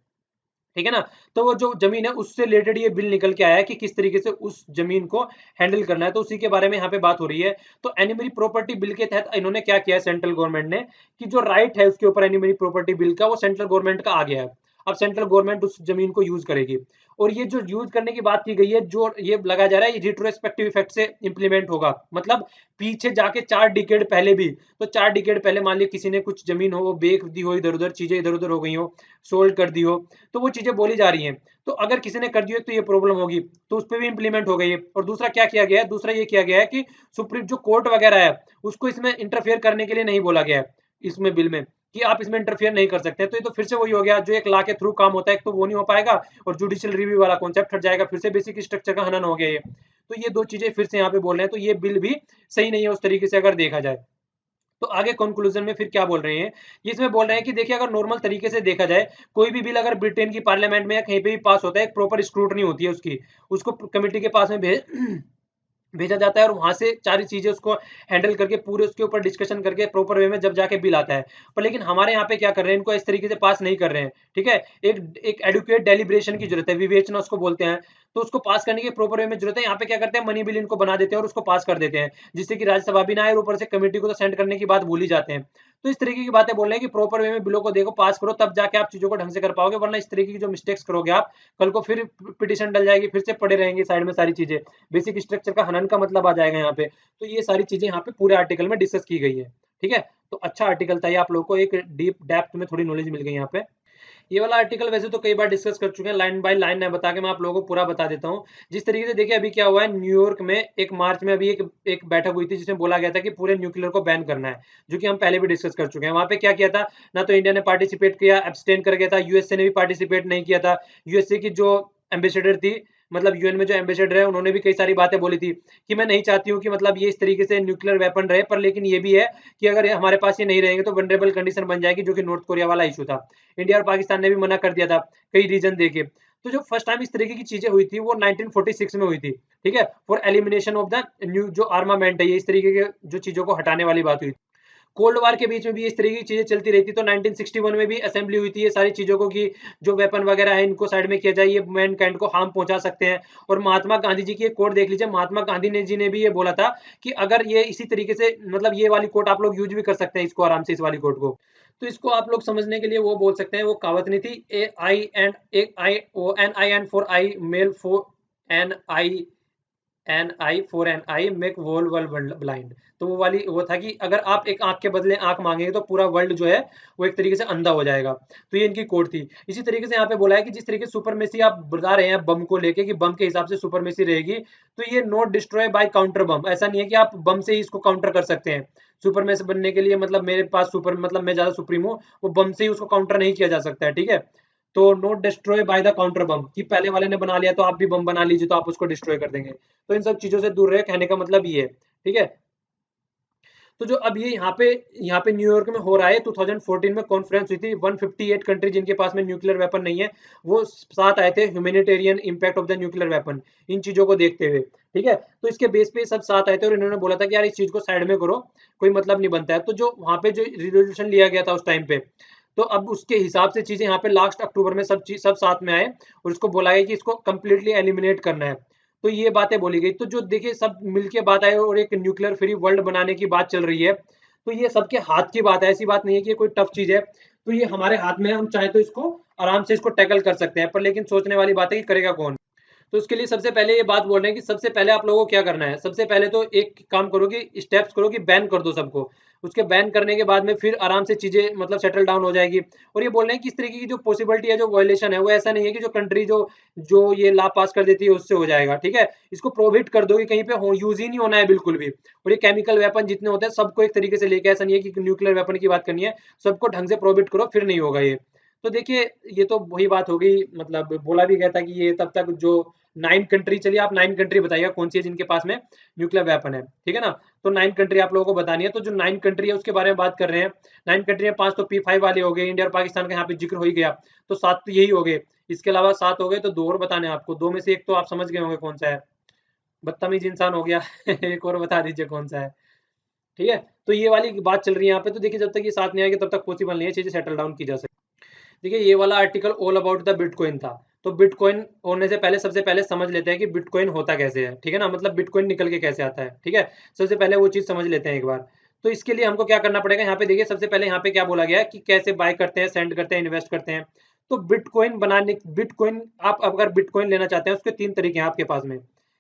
ठीक है ना? तो वो जो ज़मीन है उससे रिलेटेड ये बिल निकल के आया है कि किस तरीके से उस ज़मीन को हैंडल करना है, तो उसी के बारे में यहाँ पे बात हो रही है। तो एनिमल प्रॉपर्टी बिल के तहत इन्होंने क्या किया है सेंट्रल गवर्नमेंट ने, कि जो राइट है उसके ऊपर एनिमल प्रॉपर्टी बिल का, वो सेंट्रल गवर्नमेंट का आ गया है। अब सेंट्रल गवर्नमेंट उस ज़मीन को यूज़ करेगी। और ये जो यूज़ करने की बात की गई है, जो ये लगाया जा रहा है, ये रिट्रोस्पेक्टिव इफेक्ट से इंप्लीमेंट होगा। मतलब पीछे जाके 4 डिकेड पहले भी, तो 4 डिकेड पहले मान लीजिए किसी ने कुछ ज़मीन हो, वो बेच दी हो, इधर-उधर चीज़ें इधर-उधर हो गई हो, सोल्ड कर दी हो, तो वो चीजें बोली जा रही हैं। तो अगर किसी ने कर दी हो तो ये प्रॉब्लम होगी, तो उस पर भी इंप्लीमेंट हो गई है। और दूसरा क्या किया गया है, दूसरा ये किया गया है कि सुप्रीम जो कोर्ट वगैरह है उसको इसमें इंटरफेयर करने के लिए नहीं बोला गया है इसमें बिल में, कि आप इसमें इंटरफेयर नहीं कर सकते। तो ये तो फिर से वही हो गया, जो एक लॉ के थ्रू काम होता है, एक तो वो नहीं हो पाएगा, और जुडिशियल रिव्यू वाला कॉन्सेप्ट हट जाएगा, फिर से बेसिक स्ट्रक्चर का हनन हो गया ये। तो ये दो चीजें फिर से यहाँ पे बोल रहे हैं, तो ये बिल भी सही नहीं है उस तरीके से अगर देखा जाए। तो आगे कंक्लूजन में फिर क्या बोल रहे हैं, ये इसमें बोल रहे हैं कि देखिए अगर नॉर्मल तरीके से देखा जाए, कोई भी बिल अगर ब्रिटेन की पार्लियामेंट में या कहीं पे भी पास होता है, एक प्रॉपर स्क्रूटनी होती है उसकी, उसको कमेटी के पास में भेज भेजा जाता है, और वहां से सारी चीजें उसको हैंडल करके पूरे उसके ऊपर डिस्कशन करके प्रॉपर वे में जब जाके बिल आता है। पर लेकिन हमारे यहाँ पे क्या कर रहे हैं, इनको इस तरीके से पास नहीं कर रहे हैं। ठीक है? एक एडुकेट डेलिब्रेशन की जरूरत है, विवेचना उसको बोलते हैं। तो उसको पास करने की प्रॉपर वे में जरूरत है। यहाँ पे क्या करते हैं, मनी बिल इनको बना देते हैं और उसको पास कर देते हैं, जिससे कि राज्यसभा भी ना आए और ऊपर से कमेटी को तो सेंड करने की बात भूल ही जाते हैं। तो इस तरीके की बातें बोल रहे हैं कि प्रॉपर वे में बिलों को देखो, पास करो, तब जाके आप चीजों को ढंग से कर पाओगे, वरना इस तरीके की जो मिस्टेक्स करोगे आप, कल को फिर पिटिशन डल जाएगी, फिर से पड़े रहेंगे साइड में सारी चीजें, बेसिक स्ट्रक्चर का हनन का मतलब आ जाएगा यहाँ पे। तो ये सारी चीजें यहाँ पे पूरे आर्टिकल में डिस्कस की गई है। ठीक है? तो अच्छा आर्टिकल था ये, आप लोगों को एक डीप डेप्थ में थोड़ी नॉलेज मिल गई यहाँ पे। ये वाला आर्टिकल वैसे तो कई बार डिस्कस कर चुके हैं, लाइन बाय लाइन ना बता के मैं आप लोगों को पूरा बता देता हूँ। जिस तरीके से देखिए अभी क्या हुआ है, न्यूयॉर्क में एक मार्च में अभी एक बैठक हुई थी जिसमें बोला गया था कि पूरे न्यूक्लियर को बैन करना है, जो कि हम पहले भी डिस्कस कर चुके हैं। वहां पे क्या किया था, ना तो इंडिया ने पार्टिसिपेट किया, एब्सटेन कर गया था, यूएसए ने भी पार्टिसिपेट नहीं किया था। यूएसए की जो एम्बेसडर थी, मतलब यूएन में जो एम्बेसडर है उन्होंने भी कई सारी बातें बोली थी कि मैं नहीं चाहती हूँ कि मतलब ये इस तरीके से न्यूक्लियर वेपन रहे, पर लेकिन ये भी है कि अगर हमारे पास ये नहीं रहेंगे तो वनरेबल कंडीशन बन जाएगी, जो कि नॉर्थ कोरिया वाला इशू था। इंडिया और पाकिस्तान ने भी मना कर दिया था कई रीजन देके। तो जो फर्स्ट टाइम इस तरीके की चीजें हुई थी वो 1946 में हुई थी, ठीक है, for elimination of the new जो आर्मामेंट है, ये इस तरीके के जो चीजों को हटाने वाली बात हुई। कोल्ड वार के बीच में भी इस तरीके की चीजें चलती रहती, तो 1961 में भी असेंबली हुई थी ये सारी चीजों को कि जो वेपन वगैरह है इनको साइड में किया जाए, ये मैनकाइंड को हार्म पहुंचा सकते हैं। और महात्मा गांधी जी की एक कोट देख लीजिए, महात्मा गांधी ने जी ने भी ये बोला था कि अगर ये इसी तरीके से मतलब ये वाली कोट आप लोग यूज भी कर सकते हैं इसको आराम से, इस वाली कोट को। तो इसको आप लोग समझने के लिए वो बोल सकते हैं, वो कहावत नहीं थी, ए आई एंड एक eye o n eye and for eye mail for n eye n eye for n eye make world world blind. तो वो वाली वो था कि अगर आप एक आंख के बदले आंख मांगेंगे तो पूरा वर्ल्ड जो है वो एक तरीके से अंधा हो जाएगा। तो ये इनकी कोड थी। इसी तरीके से यहाँ पे बोला है कि जिस तरीके से सुपरमेसी आप बता रहे हैं बम को लेके कि बम के हिसाब से सुपरमेसी रहेगी, तो ये नॉट डिस्ट्रॉय बाय काउंटर बम। ऐसा नहीं है कि आप बम से ही इसको काउंटर कर सकते हैं। सुपरमेसी बनने के लिए मतलब मेरे पास सुपर मतलब मैं ज्यादा सुप्रीम हूँ, वो बम से ही उसको काउंटर नहीं किया जा सकता है, ठीक है। तो not destroy by the counter bomb, कि पहले वाले ने बना लिया तो आप भी बम बना लीजिए तो आप उसको डिस्ट्रॉय कर देंगे। तो इन सब चीजों से दूर रहे, कहने का मतलब ये है, ठीक है। तो जो अब ये यहाँ पे न्यूयॉर्क में हो रहा है, 2014 में कॉन्फ्रेंस हुई थी, 158 कंट्री जिनके पास में न्यूक्लियर वेपन नहीं है, वो साथ आए थे, humanitarian impact of the nuclear weapon, इन चीजों को देखते हुए, ठीक है। तो इसके बेस पे सब साथ आए थे और इन्होंने बोला था कि यार इस चीज को साइड में करो, कोई मतलब नहीं बनता है। तो जो वहां पे जो रिजोल्यूशन लिया गया था उस टाइम पे, तो अब उसके हिसाब से चीजें यहाँ पे लास्ट अक्टूबर में सब चीज सब साथ में आए और इसको बोला गया कि इसको कंप्लीटली एलिमिनेट करना है। तो ये बातें बोली गई। तो जो देखिए सब मिलके बात आए और एक न्यूक्लियर फ्री वर्ल्ड बनाने की बात चल रही है, तो ये सबके हाथ की बात है, ऐसी बात नहीं है कि ये कोई टफ चीज है। तो ये हमारे हाथ में है, हम चाहे तो इसको आराम से इसको टैकल कर सकते हैं, पर लेकिन सोचने वाली बात है कि करेगा कौन। तो उसके लिए सबसे पहले ये बात बोल रहे हैं कि सबसे पहले आप लोगों को क्या करना है, सबसे पहले तो एक काम करो कि स्टेप्स करो कि बैन कर दो सबको। उसके बैन करने के बाद में फिर आराम से चीजें मतलब सेटल डाउन हो जाएगी। और ये बोल रहे हैं कि इस तरीके की जो पॉसिबिलिटी है, जो वायलेशन है, वो ऐसा नहीं है कि जो कंट्री जो जो ये लॉ पास कर देती है उससे हो जाएगा, ठीक है। इसको प्रोहिबिट कर दो कि कहीं पे यूज ही नहीं होना है बिल्कुल भी। और ये केमिकल वेपन जितने होते हैं सबको एक तरीके से लेके, ऐसा नहीं है कि न्यूक्लियर वेपन की बात करनी है, सबको ढंग से प्रोहिबिट करो, फिर नहीं होगा ये। तो देखिए ये तो वही बात हो गई, मतलब बोला भी गया था कि ये तब तक जो 9 कंट्री, चलिए आप 9 कंट्री बताइएगा कौन सी है जिनके पास में न्यूक्लियर वेपन है, ठीक है ना। तो 9 कंट्री आप लोगों को बतानी है। तो जो 9 कंट्री है उसके बारे में बात कर रहे हैं। 9 कंट्री में 5 तो P5 वाले हो गए, इंडिया और पाकिस्तान का यहाँ पे जिक्र हो ही गया, तो 7 तो यही हो गए। इसके अलावा 7 हो गए, तो 2 और बताने हैं आपको। 2 में से एक तो आप समझ गए होंगे कौन सा है, बदतमीज इंसान हो गया। एक और बता दीजिए कौन सा है, ठीक है। तो ये वाली बात चल रही है यहाँ पे। तो देखिए जब तक ये साथ नहीं आएगी तब तक पॉसिबल नहीं है चीजें सेटल डाउन की जा सकती। देखिए ये वाला article all about the bitcoin था। तो बिटकॉइन होने से पहले सबसे पहले समझ लेते हैं कि बिटकॉइन होता कैसे है, ठीक है ना, मतलब बिटकॉइन निकल के कैसे आता है, ठीक है। सबसे पहले वो चीज समझ लेते हैं एक बार। तो इसके लिए हमको क्या करना पड़ेगा, यहाँ पे देखिए सबसे पहले यहाँ पे क्या बोला गया है कि कैसे बाय करते हैं, सेंड करते हैं, इन्वेस्ट करते हैं। तो बिटकॉइन आप अगर बिटकॉइन लेना चाहते हैं उसके 3 तरीके हैं आपके पास में।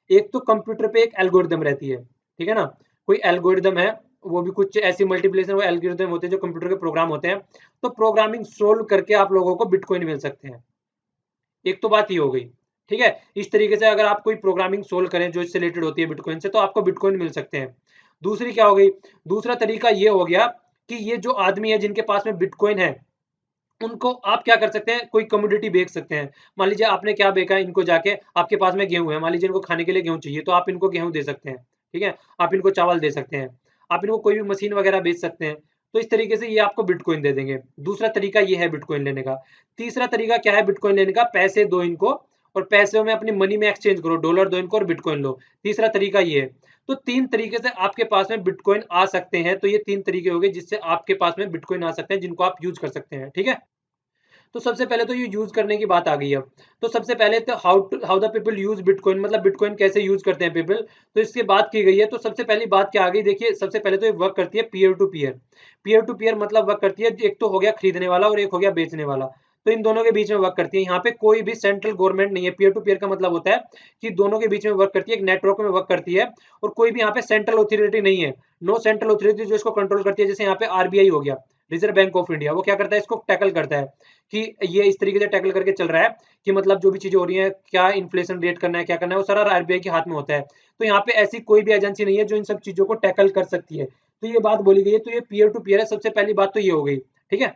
एक तो कंप्यूटर पे एक एल्गोरिदम रहती है, ठीक है ना, कोई एल्गोरिदम है, वो भी कुछ ऐसी मल्टीप्लिकेशन वो एल्गोरिदम होते हैं जो कंप्यूटर के प्रोग्राम होते हैं। तो प्रोग्रामिंग सोल्व करके आप लोगों को बिटकॉइन मिल सकते हैं। एक तो बात ये हो गई, ठीक है। इस तरीके से अगर आप कोई प्रोग्रामिंग सोल्व करें जो इससे रिलेटेड होती है बिटकॉइन से, तो आपको बिटकॉइन मिल सकते हैं। दूसरी क्या हो गई, दूसरा तरीका ये हो गया कि ये जो आदमी है जिनके पास में बिटकॉइन है, उनको आप क्या कर सकते हैं, कोई कमोडिटी बेच सकते हैं। मान लीजिए आपने क्या बेचा, इनको जाके आपके पास में गेहूं है, मान लीजिए इनको खाने के लिए गेहूं चाहिए, तो आप इनको गेहूं दे सकते हैं, ठीक है। आप इनको चावल दे सकते हैं, आप इनको कोई भी मशीन वगैरह बेच सकते हैं। तो इस तरीके से ये आपको बिटकॉइन दे देंगे। दूसरा तरीका ये है बिटकॉइन लेने का। तीसरा तरीका क्या है बिटकॉइन लेने का, पैसे दो इनको और पैसे में अपनी मनी में एक्सचेंज करो, डॉलर दो इनको और बिटकॉइन लो। तीसरा तरीका ये है। तो 3 तरीके से आपके पास में बिटकॉइन आ सकते हैं। तो ये 3 तरीके हो गए जिससे आपके पास में बिटकॉइन आ सकते हैं, जिनको आप यूज कर सकते हैं, ठीक है। तो सबसे पहले तो ये यूज करने की बात आ गई। अब तो सबसे पहले तो how the people use bitcoin, मतलब बिटकॉइन कैसे यूज करते हैं पीपल, तो इसकी बात की गई है। तो सबसे पहली बात क्या आ गई, देखिए सबसे पहले तो ये वर्क करती है peer to peer. Peer to peer मतलब वर्क करती है, एक तो हो गया खरीदने वाला और एक हो गया बेचने वाला। तो इन दोनों के बीच में वर्क करती है। यहाँ पे कोई भी सेंट्रल गवर्नमेंट नहीं है। पीयर टू पीयर का मतलब होता है कि दोनों के बीच में वर्क करती है, एक नेटवर्क में वर्क करती है, और कोई भी यहाँ पे सेंट्रल अथॉरिटी नहीं है। नो सेंट्रल अथॉरिटी जो इसको कंट्रोल करती है। जैसे यहाँ पे आरबीआई हो गया, रिजर्व बैंक ऑफ इंडिया, वो क्या करता है, इसको टैकल करता है कि ये इस तरीके से टैकल करके चल रहा है कि मतलब जो भी चीजें हो रही हैं, क्या इन्फ्लेशन रेट करना है, क्या करना है, वो सारा आरबीआई के हाथ में होता है। तो यहाँ पे ऐसी कोई भी एजेंसी नहीं है जो इन सब चीजों को टैकल कर सकती है। तो ये बात बोली गई है। तो ये पीयर टू पीयर है, सबसे पहली बात तो ये हो गई, ठीक है।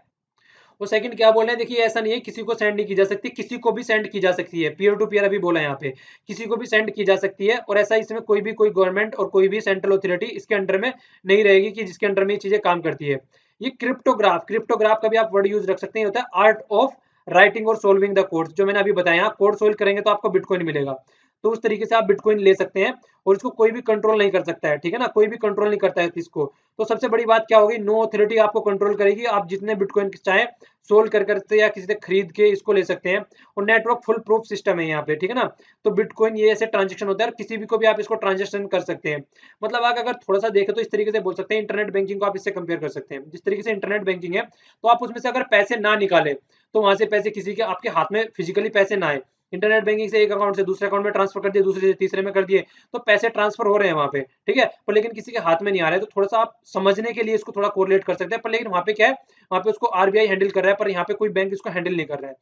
और सेकंड क्या बोल रहे हैं, देखिए ऐसा नहीं है किसी को सेंड नहीं की जा सकती, किसी को भी सेंड की जा सकती है, पीयर टू पीयर अभी बोला है यहाँ पे, किसी को भी सेंड की जा सकती है। और ऐसा इसमें कोई भी कोई गवर्नमेंट और कोई भी सेंट्रल अथॉरिटी इसके अंडर में नहीं रहेगी कि जिसके अंडर में ये चीजें काम करती है। ये क्रिप्टोग्राफ, क्रिप्टोग्राफ का भी आप वर्ड यूज रख सकते हैं, होता है आर्ट ऑफ राइटिंग और सोल्विंग द कोड्स, जो मैंने अभी बताया, कोड सोल्व करेंगे तो आपको बिटकॉइन मिलेगा। तो उस तरीके से आप बिटकॉइन ले सकते हैं और इसको कोई भी कंट्रोल नहीं कर सकता है, ठीक है ना, कोई भी कंट्रोल नहीं करता है इसको। तो सबसे बड़ी बात क्या होगी, नो अथॉरिटी आपको कंट्रोल करेगी, आप जितने बिटकॉइन चाहे सोल्व कर करते या किसी से खरीद के इसको ले सकते हैं। और नेटवर्क फुल प्रूफ सिस्टम है यहाँ पे, ठीक है ना। तो बिटकॉइन ये ऐसे ट्रांजेक्शन होता है, किसी भी को भी आप इसको ट्रांजेक्शन कर सकते हैं। मतलब आप अगर थोड़ा सा देखें तो इस तरीके से बोल सकते हैं, इंटरनेट बैंकिंग को आप इससे कंपेयर कर सकते हैं। जिस तरीके से इंटरनेट बैंकिंग है, तो आप उसमें से अगर पैसे ना निकाले तो वहां से पैसे किसी के आपके हाथ में फिजिकली पैसे ना आए, इंटरनेट बैंकिंग से एक अकाउंट से दूसरे अकाउंट में ट्रांसफर कर दिए, दूसरे से तीसरे में कर दिए, तो पैसे ट्रांसफर हो रहे हैं वहां पे, ठीक है। पर लेकिन किसी के हाथ में नहीं आ रहे, तो थोड़ा सा आप समझने के लिए इसको थोड़ा कोरिलेट कर सकते हैं। पर लेकिन वहां पे क्या है, वहां पे उसको आरबीआई हैंडल कर रहा है, पर यहाँ पे कोई बैंक इसको हैंडल नहीं कर रहा है।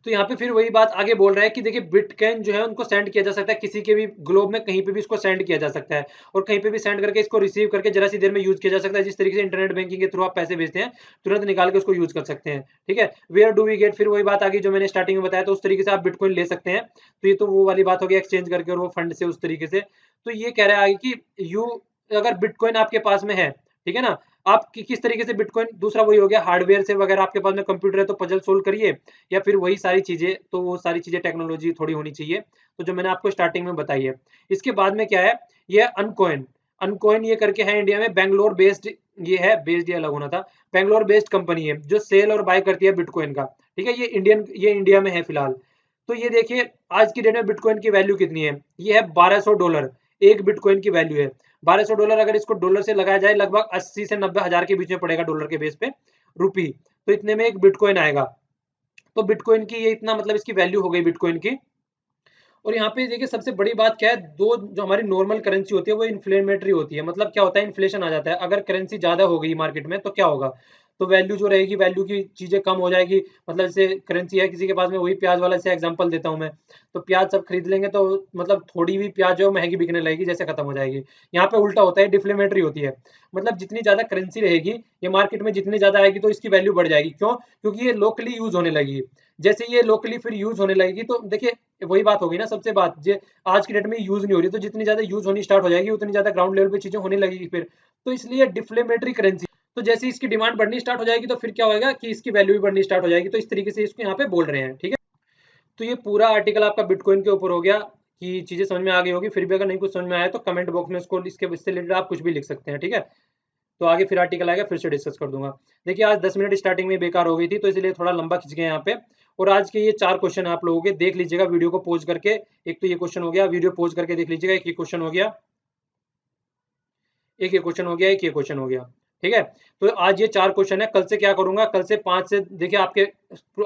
तो यहाँ पे फिर वही बात आगे बोल रहा है कि देखिए बिटकॉइन जो है उनको सेंड किया जा सकता है, किसी के भी ग्लोब में कहीं पे भी इसको सेंड किया जा सकता है, और कहीं पे भी सेंड करके इसको रिसीव करके जरा सी देर में यूज किया जा सकता है। जिस तरीके से इंटरनेट बैंकिंग के थ्रू आप पैसे भेजते हैं, तुरंत निकाल के उसको यूज कर सकते हैं, ठीक है। वेयर डू वी गेट, फिर वही बात आ गई जो मैंने स्टार्टिंग में बताया, तो उस तरीके से आप बिटकॉइन ले सकते हैं। तो ये तो वो वाली बात होगी एक्सचेंज करके और वो फंड से उस तरीके से। तो ये कह रहा है आगे कि यू, अगर बिटकॉइन आपके पास में है, ठीक है ना, आप किस तरीके से बिटकॉइन, दूसरा वही हो गया हार्डवेयर से वगैरह, आपके पास में कंप्यूटर है तो पजल सोल्व करिए, या फिर वही सारी चीजें, तो वो सारी चीजें टेक्नोलॉजी थोड़ी होनी चाहिए, तो जो मैंने आपको स्टार्टिंग में बताई है। इसके बाद में क्या है, ये अनकॉइन, अनकॉइन ये करके है इंडिया में, बैंगलोर बेस्ड, ये है बेस्ड, ये अलग होना था, बैंगलोर बेस्ड कंपनी है जो सेल और बाय करती है बिटकॉइन का, ठीक है। ये इंडिया में है फिलहाल। तो ये देखिए आज की डेट में बिटकॉइन की वैल्यू कितनी है, ये है $1200, एक बिटकॉइन की वैल्यू है $1200। अगर इसको डॉलर से लगाया जाए, लगभग 80 से 90 हजार के बीच में पड़ेगा डॉलर के बेस पे, रुपी, तो इतने में एक बिटकॉइन आएगा। तो बिटकॉइन की ये इतना, मतलब इसकी वैल्यू हो गई बिटकॉइन की। और यहाँ पे देखिए सबसे बड़ी बात क्या है, दो जो हमारी नॉर्मल करेंसी होती है वो इन्फ्लेमेटरी होती है। मतलब क्या होता है, इन्फ्लेशन आ जाता है, अगर करेंसी ज्यादा हो गई मार्केट में तो क्या होगा, तो वैल्यू जो रहेगी, वैल्यू की चीजें कम हो जाएगी। मतलब जैसे करेंसी है किसी के पास में, वही प्याज वाला से एग्जांपल देता हूँ मैं, तो प्याज सब खरीद लेंगे तो मतलब थोड़ी भी प्याज जो महंगी बिकने लगेगी, जैसे खत्म हो जाएगी। यहाँ पे उल्टा होता है, डिफ्लेमेटरी होती है। मतलब जितनी ज्यादा करेंसी रहेगी ये मार्केट में, जितनी ज्यादा आएगी तो इसकी वैल्यू बढ़ जाएगी। क्यों, क्योंकि ये लोकली यूज होने लगी। जैसे ये लोकली फिर यूज होने लगेगी, तो देखिए वही बात होगी ना, सबसे बात जे आज की डेट में यूज नहीं हो रही, तो जितनी ज्यादा यूज होनी स्टार्ट हो जाएगी उतनी ज्यादा ग्राउंड लेवल पे चीजें होने लगेगी फिर। तो इसलिए डिफ्लेमेटरी करेंसी, तो जैसे इसकी डिमांड बढ़नी स्टार्ट हो जाएगी तो फिर क्या होगा कि इसकी वैल्यू भी बढ़नी स्टार्ट हो जाएगी। तो इस तरीके से इसको यहाँ पे बोल रहे हैं, ठीक है। तो ये पूरा आर्टिकल आपका बिटकॉइन के ऊपर हो गया, कि चीजें समझ में आ गई होगी। फिर भी अगर नहीं कुछ समझ में आया तो कमेंट बॉक्स में इसको, इससे रिलेटेड आप कुछ भी लिख सकते हैं, ठीक है। तो आगे फिर आर्टिकल आएगा, फिर से डिस्कस कर दूंगा। देखिए आज 10 मिनट स्टार्टिंग में बेकार हो गई थी, तो इसलिए थोड़ा लंबा खिंच गया यहाँ पे। और आज के ये 4 क्वेश्चन आप लोगों के देख लीजिएगा वीडियो को पॉज करके। एक तो ये क्वेश्चन हो गया, वीडियो पॉज करके देख लीजिएगा, एक ये क्वेश्चन हो गया, एक ये क्वेश्चन हो गया, एक ये क्वेश्चन हो गया, ठीक है। तो आज ये 4 क्वेश्चन है, कल से क्या करूंगा, कल से 5 से, देखिए आपके,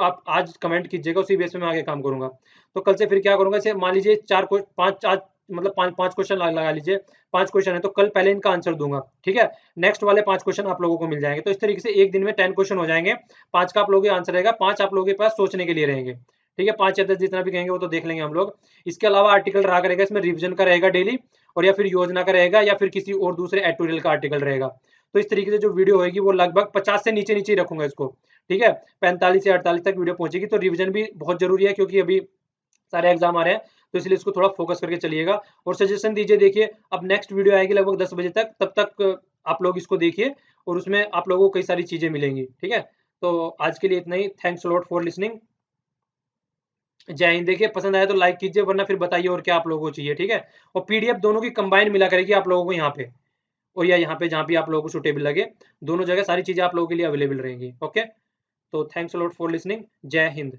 आप आज कमेंट कीजिएगा, उसी बेस पे मैं आगे काम करूंगा। तो कल से फिर क्या करूंगा, जैसे मान लीजिए 5 आज, मतलब 5 क्वेश्चन लगा लीजिए, 5 क्वेश्चन है तो कल पहले इनका आंसर दूंगा, ठीक है। नेक्स्ट वाले 5 क्वेश्चन आप लोगों को मिल जाएंगे। तो इस तरीके से एक दिन में 10 क्वेश्चन हो जाएंगे, 5 का आप लोगों के आंसर रहेगा, 5 आप लोगों के पास सोचने के लिए रहेंगे, ठीक है। 5 या 10 जितना भी कहेंगे वो तो देख लेंगे हम लोग। इसके अलावा आर्टिकल रहा करेगा, इसमें रिविजन का रहेगा डेली, और या फिर योजना का रहेगा, या फिर किसी और दूसरे एडिटोरियल का आर्टिकल रहेगा। तो इस तरीके से जो वीडियो होगी वो लगभग 50 से नीचे नीचे ही रखूंगा इसको, ठीक है। 45 से 48 तक वीडियो पहुंचेगी। तो रिवीजन भी बहुत जरूरी है, क्योंकि अभी सारे एग्जाम आ रहे हैं, तो इसलिए इसको थोड़ा फोकस करके चलिएगा। और सजेशन दीजिए, देखिए अब नेक्स्ट वीडियो आएगी लगभग 10 बजे तक, तब तक आप लोग इसको देखिए, और उसमें आप लोगों को कई सारी चीजें मिलेंगी, ठीक है। तो आज के लिए इतना ही, थैंक्स लॉट फॉर लिसनिंग, जय हिंद। देखिए पसंद आया तो लाइक कीजिए, वरना फिर बताइए और क्या आप लोगों को चाहिए, ठीक है। और पीडीएफ दोनों की कंबाइन मिला करेगी आप लोगों को यहाँ पे, और या यहाँ पे जहाँ भी आप लोगों को सुटेबल लगे, दोनों जगह सारी चीजें आप लोगों के लिए अवेलेबल रहेंगी, ओके। तो थैंक्स लॉट फॉर लिसनिंग, जय हिंद।